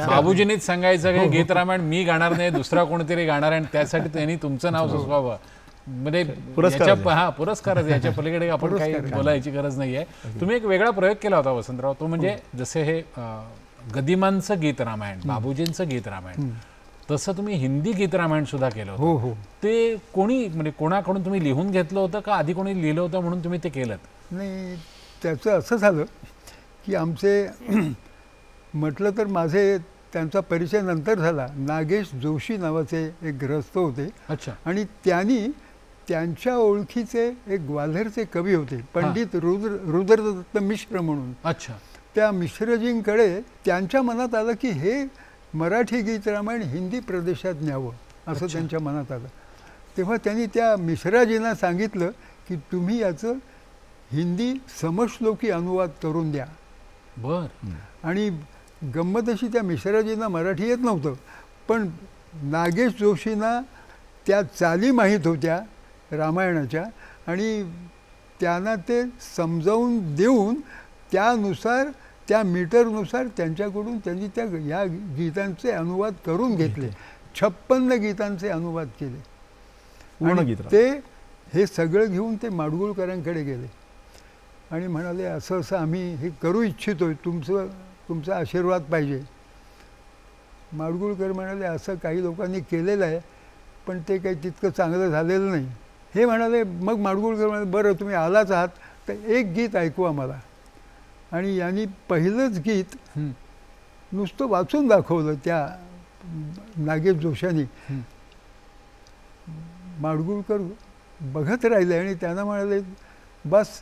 बाबूजींनीच सांगायचं की गीत रामायण मी गाणार नाही, दुसरा कोणतरी गाणार आहे आणि त्यासाठी त्यांनी तुमचं नाव सुचवावं. म्हणजे पुरस्कारच, याच्या पलीकडे आपण काही बोलायची गरज नाहीये. तुम्ही एक वेगळा प्रयोग केला होता वसंतराव, तो म्हणजे जसे हे गदिमांचं गीत रामायण, बाबूजींचं गीत रामायण, तसं तुम्ही हिंदी गीत रामायण सुद्धा केलं होतं. हो. ते कोणी म्हणजे कोणाकडून तुम्ही लिहून घेतलं होतं का आधी कोणी लिहिलं होतं म्हणून तुम्ही ते केलं? नाही, त्याचं असं झालं की आमचे म्हटलं तर माझे त्यांचा परिचय नंतर झाला. नागेश जोशी नावाचे एक गृहस्थ होते. अच्छा. आणि त्यांनी त्यांच्या ओळखीचे एक ग्वाल्हेरचे कवी होते, पंडित रुद्रदत्त मिश्र म्हणून. अच्छा. त्या मिश्रजींकडे त्यांच्या मनात आलं की हे मराठी गीत रामायण हिंदी प्रदेशात न्यावं असं त्यांच्या मनात आलं. तेव्हा त्यांनी त्या मिश्राजींना सांगितलं की तुम्ही याचं हिंदी समश्लोकी अनुवाद करून द्या. बर. आणि गंमत अशी, त्या मिश्राजींना मराठी येत नव्हतं, पण नागेश जोशींना त्या चाली माहीत होत्या रामायणाच्या आणि त्यांना ते समजावून देऊन त्यानुसार त्या मीटरनुसार त्यांच्याकडून त्यांनी या गीतांचे अनुवाद करून घेतले. 56 गीतांचे अनुवाद केले. आणि ते हे सगळं घेऊन ते माडगुळकरांकडे गेले आणि म्हणाले असं असं आम्ही हे करू इच्छितोय, तुमचा आशीर्वाद पाहिजे. माडगुळकर म्हणाले असं काही लोकांनी केलेलं आहे पण ते काही तितकं चांगलं झालेलं नाही. हे म्हणाले. मग माडगुळकर म्हणाले बरं तुम्ही आलाच आहात तर एक गीत ऐकवा मला. आणि यांनी पहिलंच गीत नुसतं वाचून दाखवलं त्या नागेश जोशांनी. माडगुळकर बघत राहिले आणि त्यांना म्हणाले बस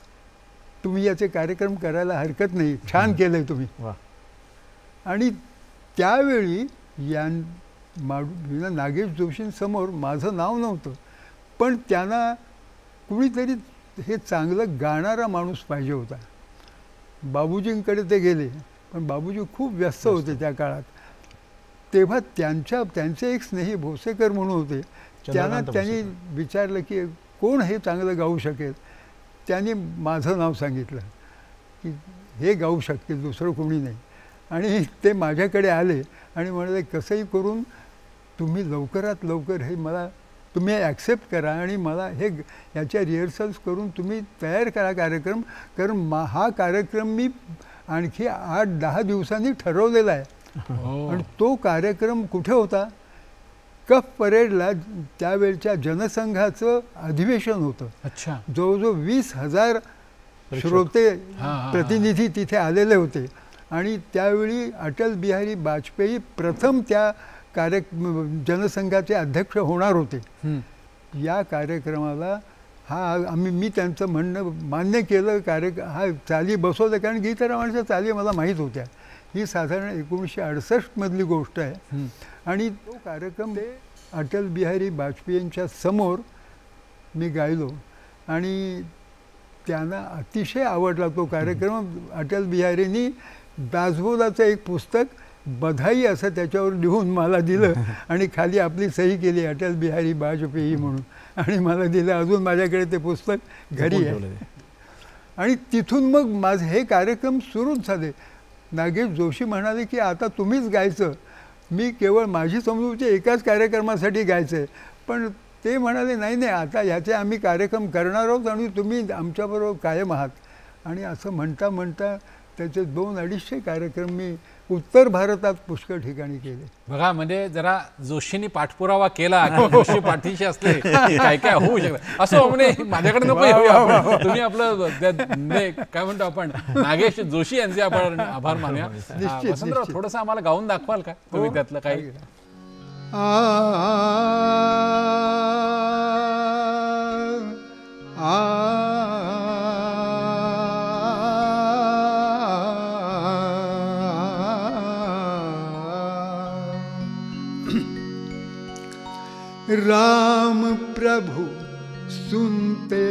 तुम्ही याचे कार्यक्रम करायला हरकत नाही, छान केलंय तुम्ही. आणि त्यावेळी नागेश जोशींसमोर माझं नाव नव्हतं, पण त्यांना कुणीतरी हे चांगलं गाणारा माणूस पाहिजे होता. बाबूजींकडे ते गेले पण बाबूजी खूप व्यस्त होते त्या काळात. तेव्हा त्यांचे एक स्नेही भोसेकर म्हणून होते, त्यांनी विचारलं की कोण हे चांगलं गाऊ शकेल. त्यांनी माझं नाव सांगितलं की हे गाऊ शकतील, दुसरं कोणी नाही. आणि ते माझ्याकडे आले आणि म्हणाले कसंही करून तुम्ही लवकरात लवकर हे मला तुम्ही ॲक्सेप्ट करा आणि मला याच्या रिहर्सल्स करून तुम्ही तयार करा कार्यक्रम. कारण हा कार्यक्रम मी आणखी 8-10 दिवसांनी ठरवलेला आहे. आणि तो कार्यक्रम कुठे होता? कफ परेडला त्यावेळच्या जनसंघाचं अधिवेशन होतं. अच्छा. जवळजवळ 20,000 श्रोते प्रतिनिधी तिथे आलेले होते. आणि त्यावेळी अटल बिहारी वाजपेयी प्रथम त्या जनसंघाचे अध्यक्ष होणार होते. या कार्यक्रमाला मी त्यांचं म्हणणं मान्य केलं. हा चाली बसवलं कारण गीत रामायणाच्या चाली मला माहीत होत्या. ही साधारण 1968 मधली गोष्ट आहे. आणि तो कार्यक्रम अटल बिहारी वाजपेयींच्या समोर मी गायलो आणि त्यांना अतिशय आवडला तो कार्यक्रम. अटल बिहारींनी दासबोधाचं एक पुस्तक बधाई असं त्याच्यावर लिहून मला दिलं आणि खाली आपली सही केली अटल बिहारी वाजपेयी म्हणून आणि मला दिलं. अजून माझ्याकडे ते पुस्तक घरी आहे. आणि तिथून मग माझे हे कार्यक्रम सुरूच झाले. नागेश जोशी म्हणाले की आता तुम्हीच गायचं, मी केवळ माझी समजूची एकाच कार्यक्रमासाठी गायचं आहे. पण ते म्हणाले नाही नाही, आता ह्याचे आम्ही कार्यक्रम करणार आहोत आणि तुम्ही आमच्याबरोबर कायम आहात. आणि असं म्हणता म्हणता त्याचे 200-250 कार्यक्रम मी उत्तर भारतात पुष्कळ ठिकाणी केले. बघा, म्हणजे जरा जोशींनी पाठपुरावा केला की जोशी पाठीशी असले काय काय होऊ शकतं. असं म्हणजे माझ्याकडे नको येऊया आपण. तुम्ही आपलं काय म्हणतो आपण नागेश जोशी यांचे आपण आभार मानूया. वसंतराव, थोडंसं आम्हाला गाऊन दाखवाल का तुम्ही त्यातलं काही? राम प्रभु सुनते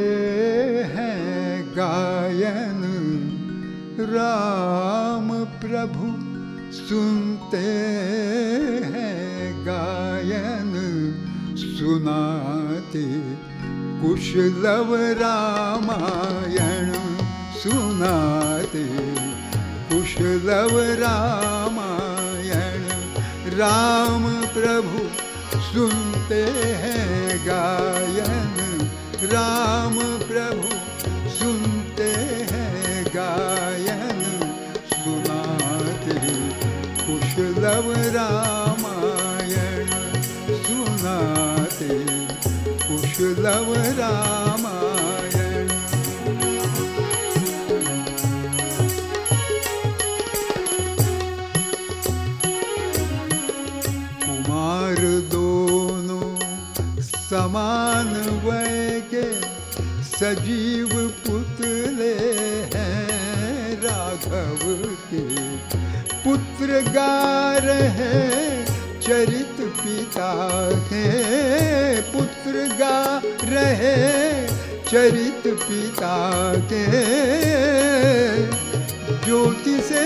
हैं गायन, राम प्रभु सुनते हैं गायन, सुनाते कुशलव रामायण, सुनाते कुशलव रामायण. राम प्रभु सुनते हैं गायन, राम प्रभु सुनते हैं गायन, सुनाते कुशलव रामायण, सुनाते कुशलव रामायण. कुमार दोनों समान वय के सजीव पुतले हैं राघव के. पुत्र गा रहे चरित पिता के, पुत्र गा रहे चरित पिता के. ज्योति से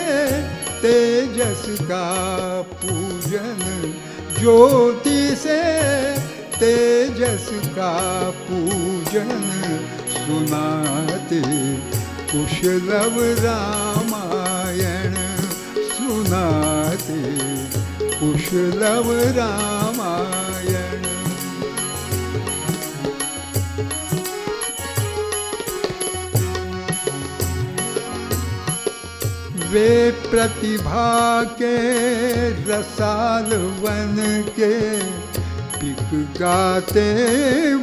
तेजस का पूजन, ज्योति से तेजस का पूजन, सुनाते कुशलव रामायण, सुनाते कुशलव रामायण. वे प्रतिभा के रसाल वन के पिक गाते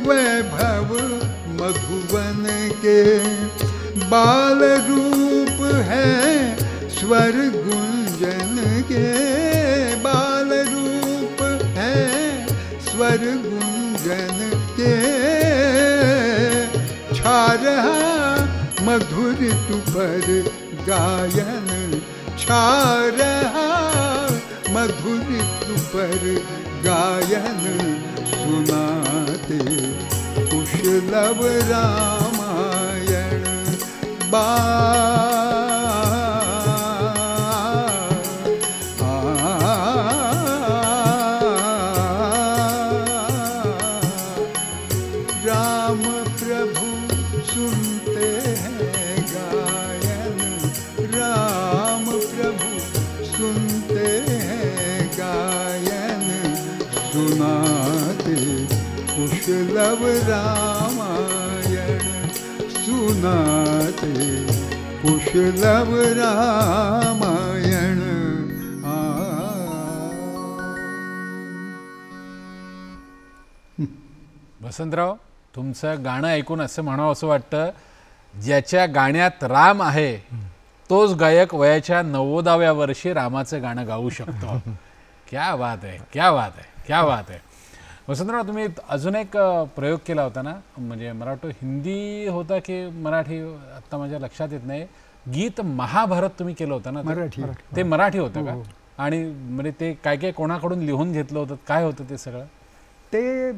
वैभव मधुवन के. बाल रूप है स्वर गुंजन के, बाल रूप है स्वर गुंजन के. छा रहा मधुर तु पर गायन, छा रहा मधुर तु पर गायन, सुनाते कुशलव रामायण. राम प्रभु सुनते हैं गायन, राम प्रभु सुनते हैं गायन, सुनाते कुशलव रामायण, सुनाते कुशलव रामायण. वसंतराव, तुमचं गाणं ऐकून असं म्हणावं असं वाटतं, ज्याच्या गाण्यात राम आहे तोच गायक वयाच्या 90व्या वर्षी रामाचं गाणं गाऊ शकतो. क्या बात आहे, क्या बात आहे, क्या बात आहे. वसंतराव, तुम्ही अजून एक प्रयोग केला होता ना, म्हणजे मला वाटतं हिंदी होता की मराठी, आत्ता माझ्या लक्षात येत नाही. गीत महाभारत तुम्ही केलं होतं ना? मराठी. ते मराठी होतं का? आणि म्हणजे ते काय काय कोणाकडून लिहून घेतलं होतं, काय होतं ते सगळं? ते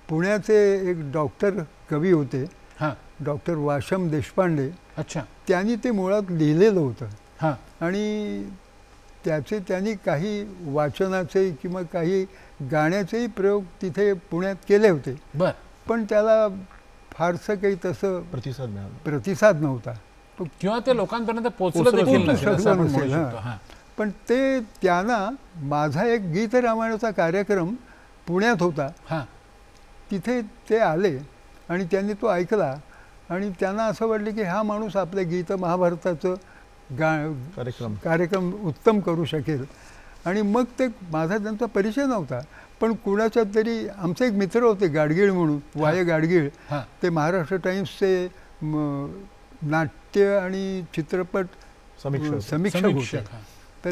पुण्याचे एक डॉक्टर कवी होते, हां, डॉक्टर वाशम देशपांडे. अच्छा. त्यांनी ते मुळात लिहिलेलं होतं. हां. आणि त्यांनी काही वाचनाचे किंवा काही गाण्याचेही प्रयोग तिथे पुण्यात केले होते. बर. पण त्याला फारसं काही तसं प्रतिसाद नव्हता. किंवा ते लोकांपर्यंत पोहोचलं पोहोचलं देखील नसेल, नसेल असं आपण म्हणू नसेल, शकतो. हां. हां. पण ते त्यांना माझा एक गीत रामायणाचा कार्यक्रम पुण्यात होता, हां. तिथे ते आले आणि त्यांनी तो ऐकला आणि त्यांना असं वाटलं की हा माणूस आपल्या गीत महाभारताचं कार्यक्रम उत्तम करू शकेल. आणि मग ते माझा त्यांचा परिचय नव्हता, पण कुणाच्या तरी आमचे एक मित्र होते गाडगीळ म्हणून, वाय गाडगीळ, हां. ते महाराष्ट्र टाइम्सचे नाट्य आणि चित्रपट समीक्षक होते. हां. तर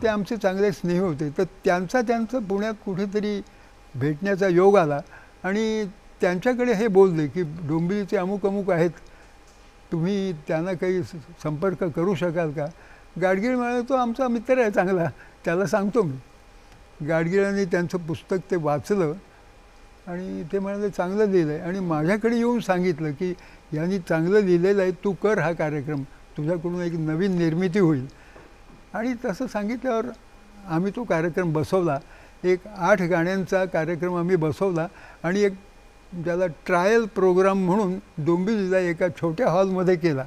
ते आमचे चांगले स्नेही होते. तर त्यांचं पुण्यात कुठेतरी भेटण्याचा योग आला आणि त्यांच्याकडे हे बोलले की डोंबिवलीचे अमुक अमुक आहेत, तुम्ही त्यांना काही संपर्क करू शकाल का? गाडगीळ म्हणाले तो आमचा मित्र आहे चांगला, त्याला सांगतो मी. गाडगिळांनी त्यांचं पुस्तक ते वाचलं आणि ते म्हणाले चांगलं लिहिलं आहे आणि माझ्याकडे येऊन सांगितलं की यांनी चांगलं लिहिलेलं आहे, तू कर हा कार्यक्रम, तुझ्याकडून एक नवीन निर्मिती होईल. आणि तसं सांगितल्यावर आम्ही तो कार्यक्रम बसवला. एक 8 गाण्यांचा कार्यक्रम आम्ही बसवला आणि एक ज्याला ट्रायल प्रोग्राम म्हणून डोंबिवलीला एका छोट्या हॉलमध्ये केला.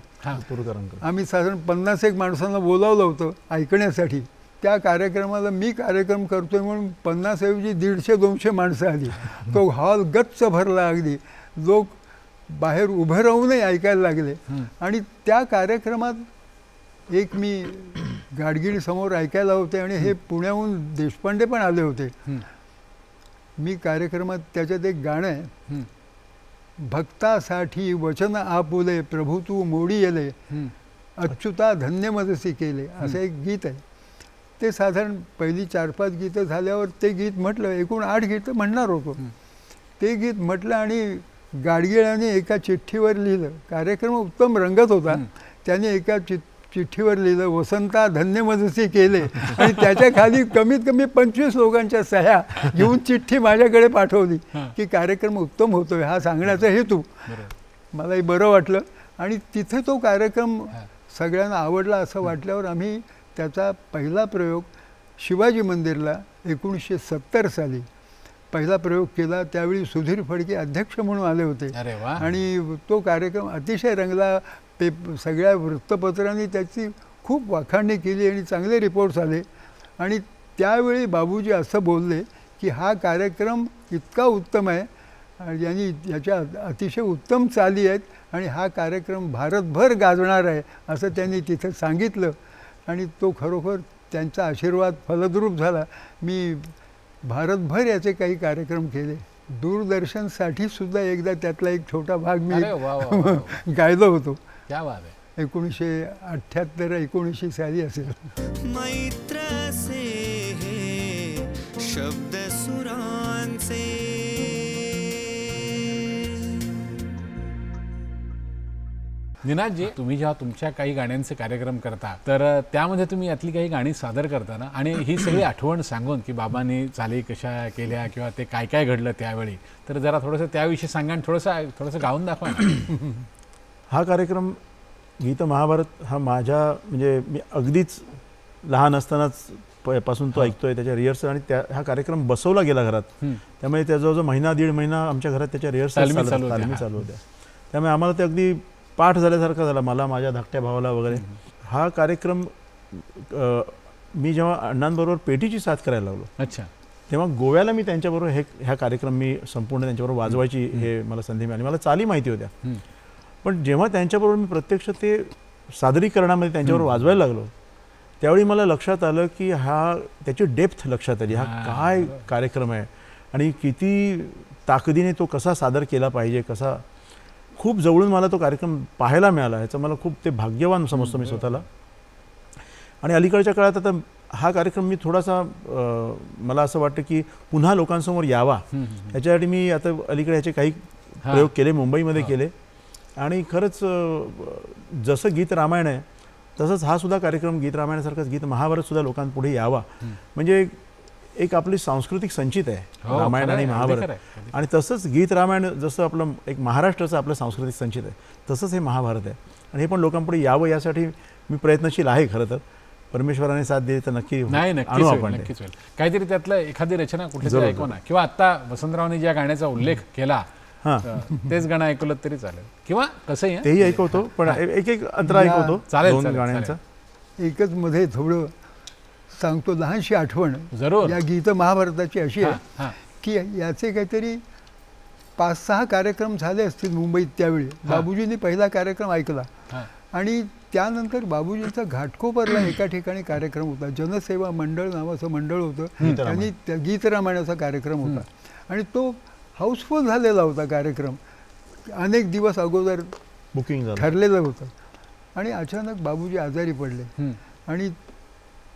आम्ही साधारण 50-1 माणसांना बोलावलं होतं ऐकण्यासाठी. त्या कार्यक्रमाला मी कार्यक्रम करतोय म्हणून 50 ऐवजी 150-200 माणसं आली. तो हॉल गच्च भरला अगदी. लोक बाहेर उभं राहूनही ऐकायला लागले. आणि त्या कार्यक्रमात एक मी गाडगिळ समोर ऐकायला होते आणि हे पुण्याहून देशपांडे पण आले होते. मी कार्यक्रमात त्याच्यात एक गाणं आहे, भक्तासाठी वचन आपुले प्रभू तू मोडी येले, अच्युता धन्य मदसी केले, असं एक गीत आहे. ते साधारण पहिली 4-5 गीतं झाल्यावर ते गीत म्हटलं, एकूण 8 गीतं म्हणणार होतो. ते गीत म्हटलं आणि गाडगिळाने एका चिठ्ठीवर लिहिलं. कार्यक्रम उत्तम रंगत होता. त्याने एका चिठ्ठीवर लिहिलं, वसंता धन्य मदसी केले, आणि त्याच्या खाली कमीत कमी 25 लोकांच्या सह्या घेऊन चिठ्ठी माझ्याकडे पाठवली की कार्यक्रम उत्तम होतोय हा सांगण्याचा हेतू. मलाही बरं वाटलं आणि तिथे तो कार्यक्रम सगळ्यांना आवडला असं वाटल्यावर आम्ही त्याचा पहिला प्रयोग शिवाजी मंदिरला 1970 साली पहिला प्रयोग केला. त्यावेळी सुधीर फडके अध्यक्ष म्हणून आले होते आणि तो कार्यक्रम अतिशय रंगला. सगळ्या वृत्तपत्रांनी त्याची खूप वाखाणणी केली आणि चांगले रिपोर्ट्स आले. आणि त्यावेळी बाबूजी असं बोलले की हा कार्यक्रम इतका उत्तम आहे आणि यांनी याच्या अतिशय उत्तम चाली आहेत आणि हा कार्यक्रम भारतभर गाजणार आहे असं त्यांनी तिथे सांगितलं. आणि तो खरोखर त्यांचा आशीर्वाद फलद्रूप झाला. मी भारतभर याचे काही कार्यक्रम केले. दूरदर्शनसाठी सुद्धा एकदा त्यातला एक छोटा भाग मी गायलो होतो. क्या बात आहे. 1978-79 साली असेल. मैत्र से हे शब्द सुरांचे. निनादजी, तुम्ही जेव्हा तुमच्या काही गाण्यांचे कार्यक्रम करता तर त्यामध्ये तुम्ही यातली काही गाणी सादर करताना आणि ही सगळी आठवण सांगून की बाबांनी चाली कशा केल्या किंवा ते काय काय घडलं त्यावेळी, तर जरा थोडंसं त्याविषयी सांगा आणि थोडंसं गाऊन दाखवा. हा कार्यक्रम गीत महाभारत हा माझ्या म्हणजे मी अगदीच लहान असतानाच पासून तो ऐकतोय, त्याच्या रिहर्सल आणि हा कार्यक्रम बसवला गेला घरात. त्यामुळे त्याजवळजवळ 1.5 महिना आमच्या घरात त्याच्या रिहर्सल चालू होत्या. त्यामुळे आम्हाला ते अगदी पाठ झाल्यासारखा झाला, मला, माझ्या धाकट्या भावाला वगैरे. हा कार्यक्रम मी जेव्हा अण्णांबरोबर पेटीची साथ करायला लागलो, अच्छा, तेव्हा गोव्याला मी त्यांच्याबरोबर ह्या कार्यक्रम मी संपूर्ण त्यांच्याबरोबर वाजवायची हे मला संधी मिळाली. मला चाली माहिती होत्या, पण जेव्हा त्यांच्याबरोबर मी प्रत्यक्ष ते सादरीकरणामध्ये त्यांच्याबरोबर वाजवायला लागलो त्यावेळी मला लक्षात आलं की त्याची डेप्थ लक्षात आली. हा काय कार्यक्रम आहे आणि किती ताकदीने तो कसा सादर केला पाहिजे, कसा खूप जवळून मला तो कार्यक्रम पाहायला मिळाला. ह्याचं मला खूप ते भाग्यवान समजतो मी स्वतःला. आणि अलीकडच्या काळात आता हा कार्यक्रम मी थोडासा मला असं वाटतं की पुन्हा लोकांसमोर यावा, याच्यासाठी मी आता अलीकडे ह्याचे काही प्रयोग केले, मुंबईमध्ये केले. आणि खरंच जसं गीत रामायण आहे तसंच हा सुद्धा कार्यक्रम गीत रामायणासारखाच गीत महाभारतसुद्धा लोकांपुढे यावा. म्हणजे एक आपली सांस्कृतिक संचित आहे रामायण आणि महाभारत. आणि तसंच गीत रामायण जसं आपलं एक महाराष्ट्राचं आपलं सांस्कृतिक संचित आहे तसंच हे महाभारत आहे. आणि हे पण लोकांपुढे यावं यासाठी मी प्रयत्नशील आहे. खरं तर परमेश्वराने साथ दिली तर नक्की आणू आपण. काहीतरी त्यातलं एखादी रचना कुठेतरी ऐकू ना, किंवा आता वसंतरावांनी ज्या गाण्याचा उल्लेख केला तेच गाणं ऐकलं तरी चालेल किंवा कसंही तेही ऐकवतो, पण एक एक अंतरा ऐकवतो चालेल, दोन चालेल, गाण्यांचा. एकच मध्ये थोडं सांगतो, लहानशी आठवण जरूर. या गीत महाभारताची अशी हां, आहे हां. की याचे काहीतरी 5-6 कार्यक्रम झाले असतील मुंबईत त्यावेळी. बाबूजींनी पहिला कार्यक्रम ऐकला हां. आणि त्यानंतर बाबूजींचा घाटकोपरला एका ठिकाणी कार्यक्रम होता. जनसेवा मंडळ नावाचं मंडळ होतं, त्यांनी त्या गीतरामायणाचा कार्यक्रम होता आणि तो हाऊसफुल झालेला होता कार्यक्रम. अनेक दिवस अगोदर बुकिंग ठरलेलं होतं आणि अचानक बाबूजी आजारी पडले आणि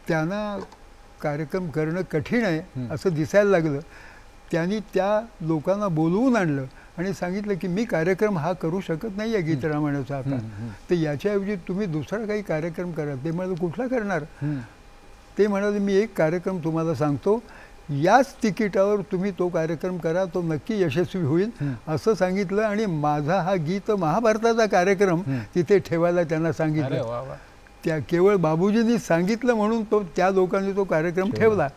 त्यांना कार्यक्रम करणं कठीण आहे असं दिसायला लागलं. त्यांनी त्या लोकांना बोलवून आणलं आणि सांगितलं की मी कार्यक्रम हा करू शकत नाही आहे गीतरामायणाचा आता, तर याच्याऐवजी तुम्ही दुसरा काही कार्यक्रम करा. ते म्हणाले कुठला करणार? ते म्हणाले मी एक कार्यक्रम तुम्हाला सांगतो, याच तिकिटावर तुम्ही तो कार्यक्रम करा, तो नक्की यशस्वी होईल असं सांगितलं आणि माझा हा गीत महाभारताचा कार्यक्रम तिथे ठेवायला त्यांना सांगितलं. त्या केवळ बाबूजींनी सांगितलं म्हणून त्या लोकांनी तो कार्यक्रम ठेवला.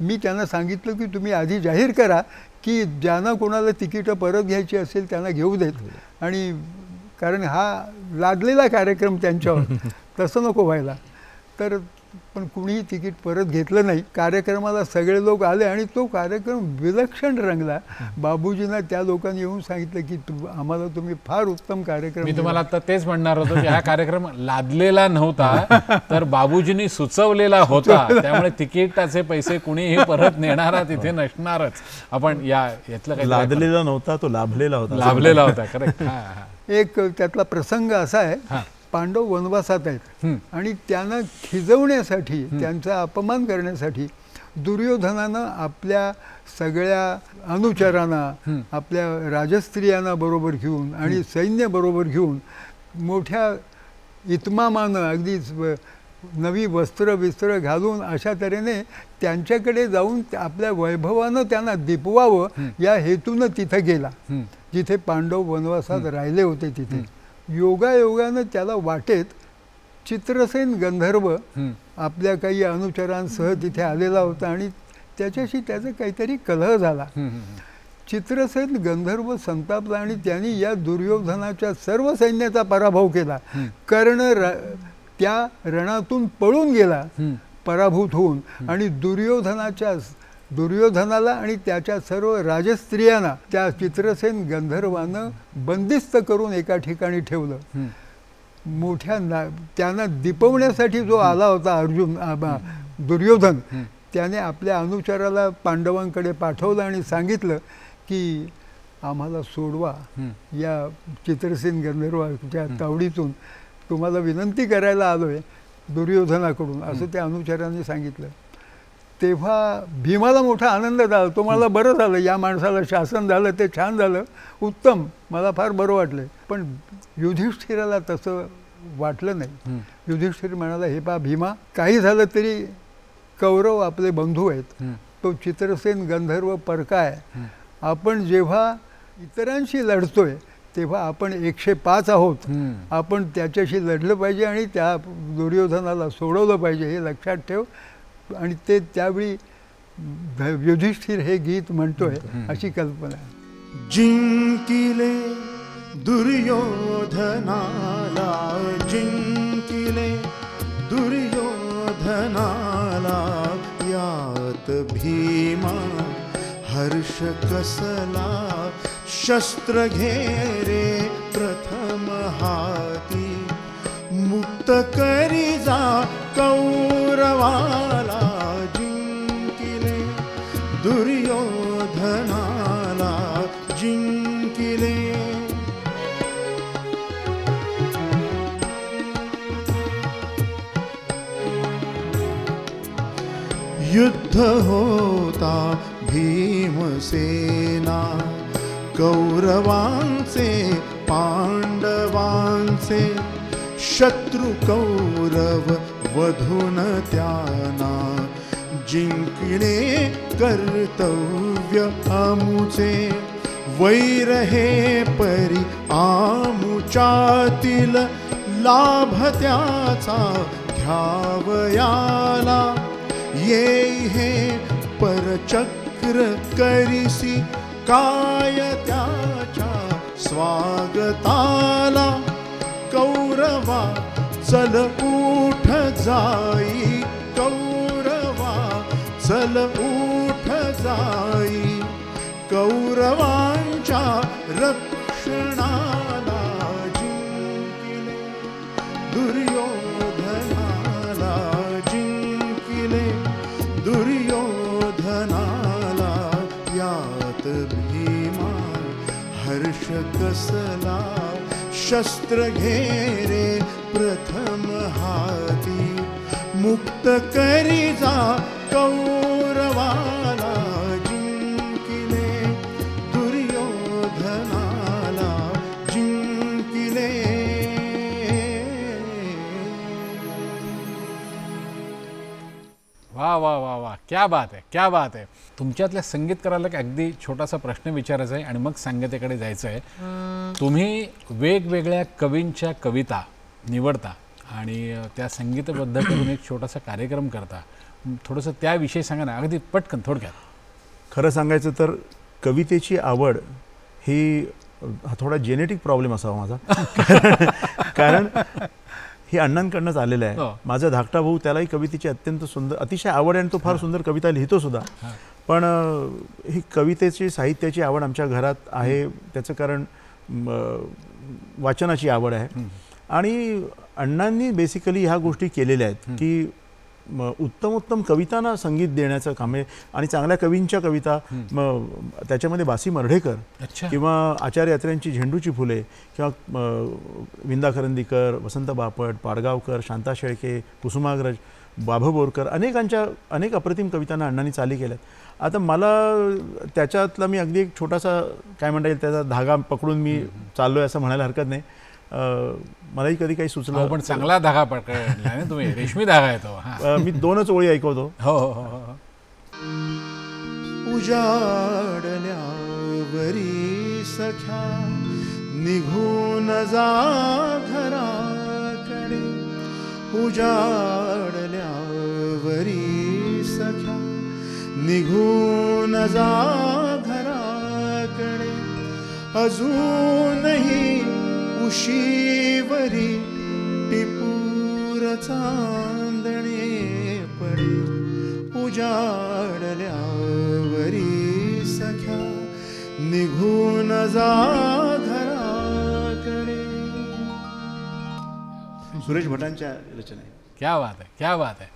मी त्यांना सांगितलं की तुम्ही आधी जाहीर करा की ज्यांना कोणाला तिकीटं परत घ्यायची असेल त्यांना घेऊ देत, आणि कारण हा लादलेला कार्यक्रम त्यांच्यावर, तसं नको व्हायला. तर पण कुणीही तिकीट परत घेतलं नाही. कार्यक्रमाला सगळे लोक आले आणि तो कार्यक्रम विलक्षण रंगला. बाबूजींना त्या लोकांनी येऊन सांगितलं की आम्हाला तुम्ही फार उत्तम कार्यक्रम. मी तुम्हाला आता तेच म्हणणार होतो की हा कार्यक्रम लादलेला नव्हता तर बाबूजींनी सुचवलेला होता, त्यामुळे तिकीटाचे पैसे कुणीही परत नेणारा तिथे नसणारच. आपण यातलं काही लादलेला नव्हता, तो लाभलेला होता. करेक्ट. एक त्यातला प्रसंग असा आहे, पांडव वनवासात आहेत आणि त्यांना खिजवण्यासाठी, त्यांचा अपमान करण्यासाठी दुर्योधनानं आपल्या सगळ्या अनुचरांना, आपल्या राजस्त्रियांना बरोबर घेऊन आणि सैन्य बरोबर घेऊन मोठ्या इतमामानं अगदीच नवी वस्त्र घालून अशा तऱ्हेने त्यांच्याकडे जाऊन आपल्या वैभवानं त्यांना दिपवावं या हेतूनं तिथं गेला, जिथे पांडव वनवासात राहिले होते तिथे. योगायोगानं त्याला वाटेत चित्रसेन गंधर्व आपल्या काही अनुचरांसह तिथे आलेला होता आणि त्याच्याशी त्याचा काहीतरी कलह झाला. चित्रसेन गंधर्व संतापला आणि त्यांनी या दुर्योधनाच्या सर्व सैन्याचा पराभव केला. कर्ण त्या रणातून पळून गेला पराभूत होऊन आणि दुर्योधनाला आणि त्याच्या सर्व राजस्त्रियांना त्या चित्रसेन गंधर्वानं बंदिस्त करून एका ठिकाणी ठेवलं. त्यांना दिपवण्यासाठी जो आला होता दुर्योधन, त्याने आपल्या अनुचराला पांडवांकडे पाठवलं आणि सांगितलं की आम्हाला सोडवा, या चित्रसेन गंधर्वाच्या तावडीतून तुम्हाला विनंती करायला आलोय दुर्योधनाकडून, असं त्या अनुचरांनी सांगितलं. तेव्हा भीमाला मोठा आनंद झाला. तो मला बरं झालं, या माणसाला शासन झालं, ते छान झालं, उत्तम, मला फार बरं वाटलं. पण युधिष्ठिराला तसं वाटलं नाही. युधिष्ठिर म्हणाला, हे पहा भीमा, काही झालं तरी कौरव आपले बंधू आहेत, तो चित्रसेन गंधर्व परका आहे. आपण जेव्हा इतरांशी लढतोय तेव्हा आपण 105 आहोत, आपण त्याच्याशी लढलं पाहिजे आणि त्या दुर्योधनाला सोडवलं पाहिजे, हे लक्षात ठेव. आणि ते त्यावेळी युधिष्ठिर हे गीत म्हणतोय, अशी कल्पना. जिंकिले दुर्योधनाला, जिंकिले दुर्योधनाला, यात भीमा हर्ष कसला, शस्त्र घेरे प्रथम हाती, मुक्त करी जा कौरवाला, जिंकिले दुर्योधनाला, जिंकिले. युद्ध होता भीमसेना, कौरवांचे पांडवांचे, शत्रु कौरव वधून त्यांना, जिंकणे कर्तव्य आमुचे, वैर हे परी आमुच्यातील, लाभ त्याचा घ्यावयाला, ये हे परचक्र करिसी काय त्याच्या स्वागताला कौरवा चल उठ जाई कौरवा चल उठ जाई कौरवांच्या रक्षणाला जिंकिले दुर्योधनाला जिंकिले दुर्योधनाला यात भीमा हर्ष कसला शस्त्र घेरे प्रथम हाती मुक्त करी जा कौरवाला जिंकिले दुर्योधनाला जिंकिले. वा वा वा वा, क्या बात आहे, क्या बात आहे. तुमच्यातल्या संगीतकाराला एक अगदी छोटासा प्रश्न विचारायचा आहे आणि मग संगीताकडे जायचं आहे. तुम्ही वेगवेगळ्या कवींच्या कविता निवडता आणि त्या संगीतबद्ध करून एक छोटासा कार्यक्रम करता. थोडंसं त्याविषयी सांगा ना, अगदी पटकन थोडक्यात. खरं सांगायचं तर कवितेची आवड ही हा थोडा जेनेटिक प्रॉब्लेम असावा माझा. कारण हे अण्णांकडनंच आलेलं आहे. माझा धाकटा भाऊ, त्यालाही कवितेची अत्यंत सुंदर अतिशय आवड आहे आणि तो फार सुंदर कविता लिहितो सुद्धा. पण ही कवितेची साहित्याची आवड आमच्या घरात आहे. त्याचं कारण वाचनाची आवड आहे. आणि अण्णांनी बेसिकली ह्या गोष्टी केलेल्या आहेत की उत्तम उत्तम कवितांना संगीत देण्याचं काम आहे. आणि चांगल्या कवींच्या कविता त्याच्यामध्ये बासी मर्ढेकर किंवा आचार्य यात्र्यांची झेंडूची फुले किंवा विंदा करंदीकर, वसंत बापट, पाडगावकर, शांता शेळके, कुसुमाग्रज, बाभा बोरकर अनेक अप्रतिम कवितांना अण्णांनी चाली केल्यात. आता मला त्याच्यातला मी अगदी एक छोटासा काय म्हणता येईल त्याचा धागा पकडून मी चाललोय असं म्हणायला हरकत नाही. मलाही कधी काही सुचलं. पण चांगला धागा पकडला ना तुम्ही, रेशमी धागा येतो. मी 2च ओळी ऐकवतो. हो हो हो. उजाडल्यावरी सख्या निघून जा घराकडे उजाडल्यावरी सख्या निघून जा घराकडे अजूनही उशीवरी टिपूर चांदणे पडे उजाडल्यावरी सख्या निघून जा घराकडे. सुरेश भटांच्या रचना आहे. क्या बात आहे, क्या बात आहे.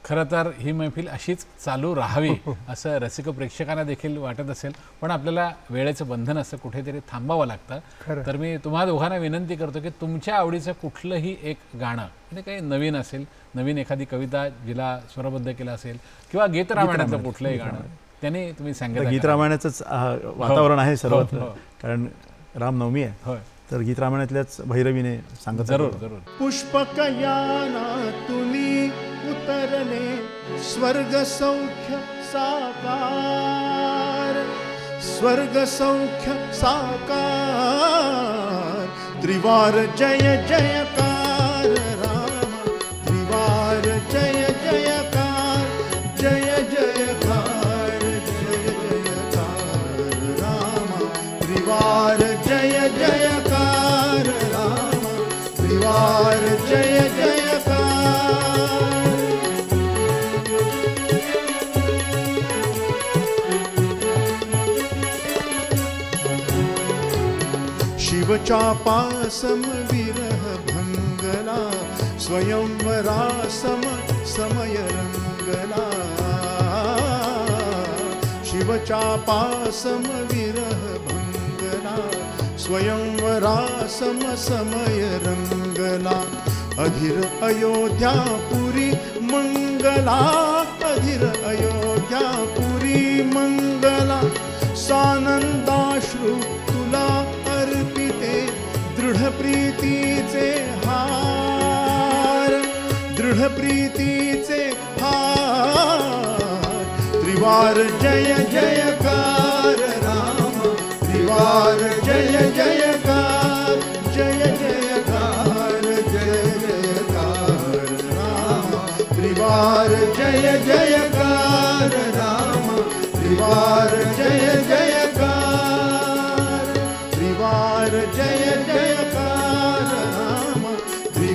खरं तर ही मैफिल अशीच चालू राहावी असं रसिक प्रेक्षकांना देखील वाटत असेल, पण आपल्याला वेळेचं बंधन असं कुठेतरी थांबावं लागतं. तर मी तुम्हा दोघांना विनंती करतो की तुमच्या आवडीचं कुठलंही एक गाणं म्हणजे काही नवीन असेल, नवीन एखादी कविता जिला स्वरबद्ध केलं असेल किंवा गीत रामायणातलं कुठलंही गाणं त्याने तुम्ही सांगितलं. गीत रामायणाचंच वातावरण आहे सर्वत्र, कारण रामनवमी आहे. होय, तर गीत रामायणातल्याच भैरवीने सांगत. जरूर जरूर. पुष्पकयानातुनी उतरले स्वर्ग सौख्य साकार स्वर्ग सौख्य साकार त्रिवार जय जयकार राम त्रिवार जय जयकार जय जयकार जय जयकार राम त्रिवार जय जयकार राम त्रिवार जय जयकार. शिवचापासम विरह भंगला स्वयंवरासम समय रंगला शिवचापासम विरह भंगला स्वयंवरासम समय रंगला अधीर अयोध्यापुरी मंगला अधीर अयोध्यापुरी मंगला सानंदाश्रु तुला अर्पिते दृढ प्रीतीचे हार दृढ प्रीतीचे हार त्रिवार जय जयकार राम त्रिवार जय जयकार जय जयकार जय जयकार राम त्रिवार जय जयकार राम त्रिवार जय जय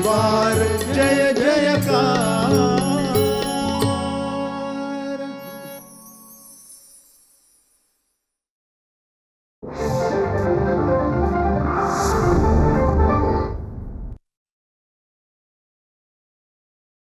त्रिवार जय जयकार.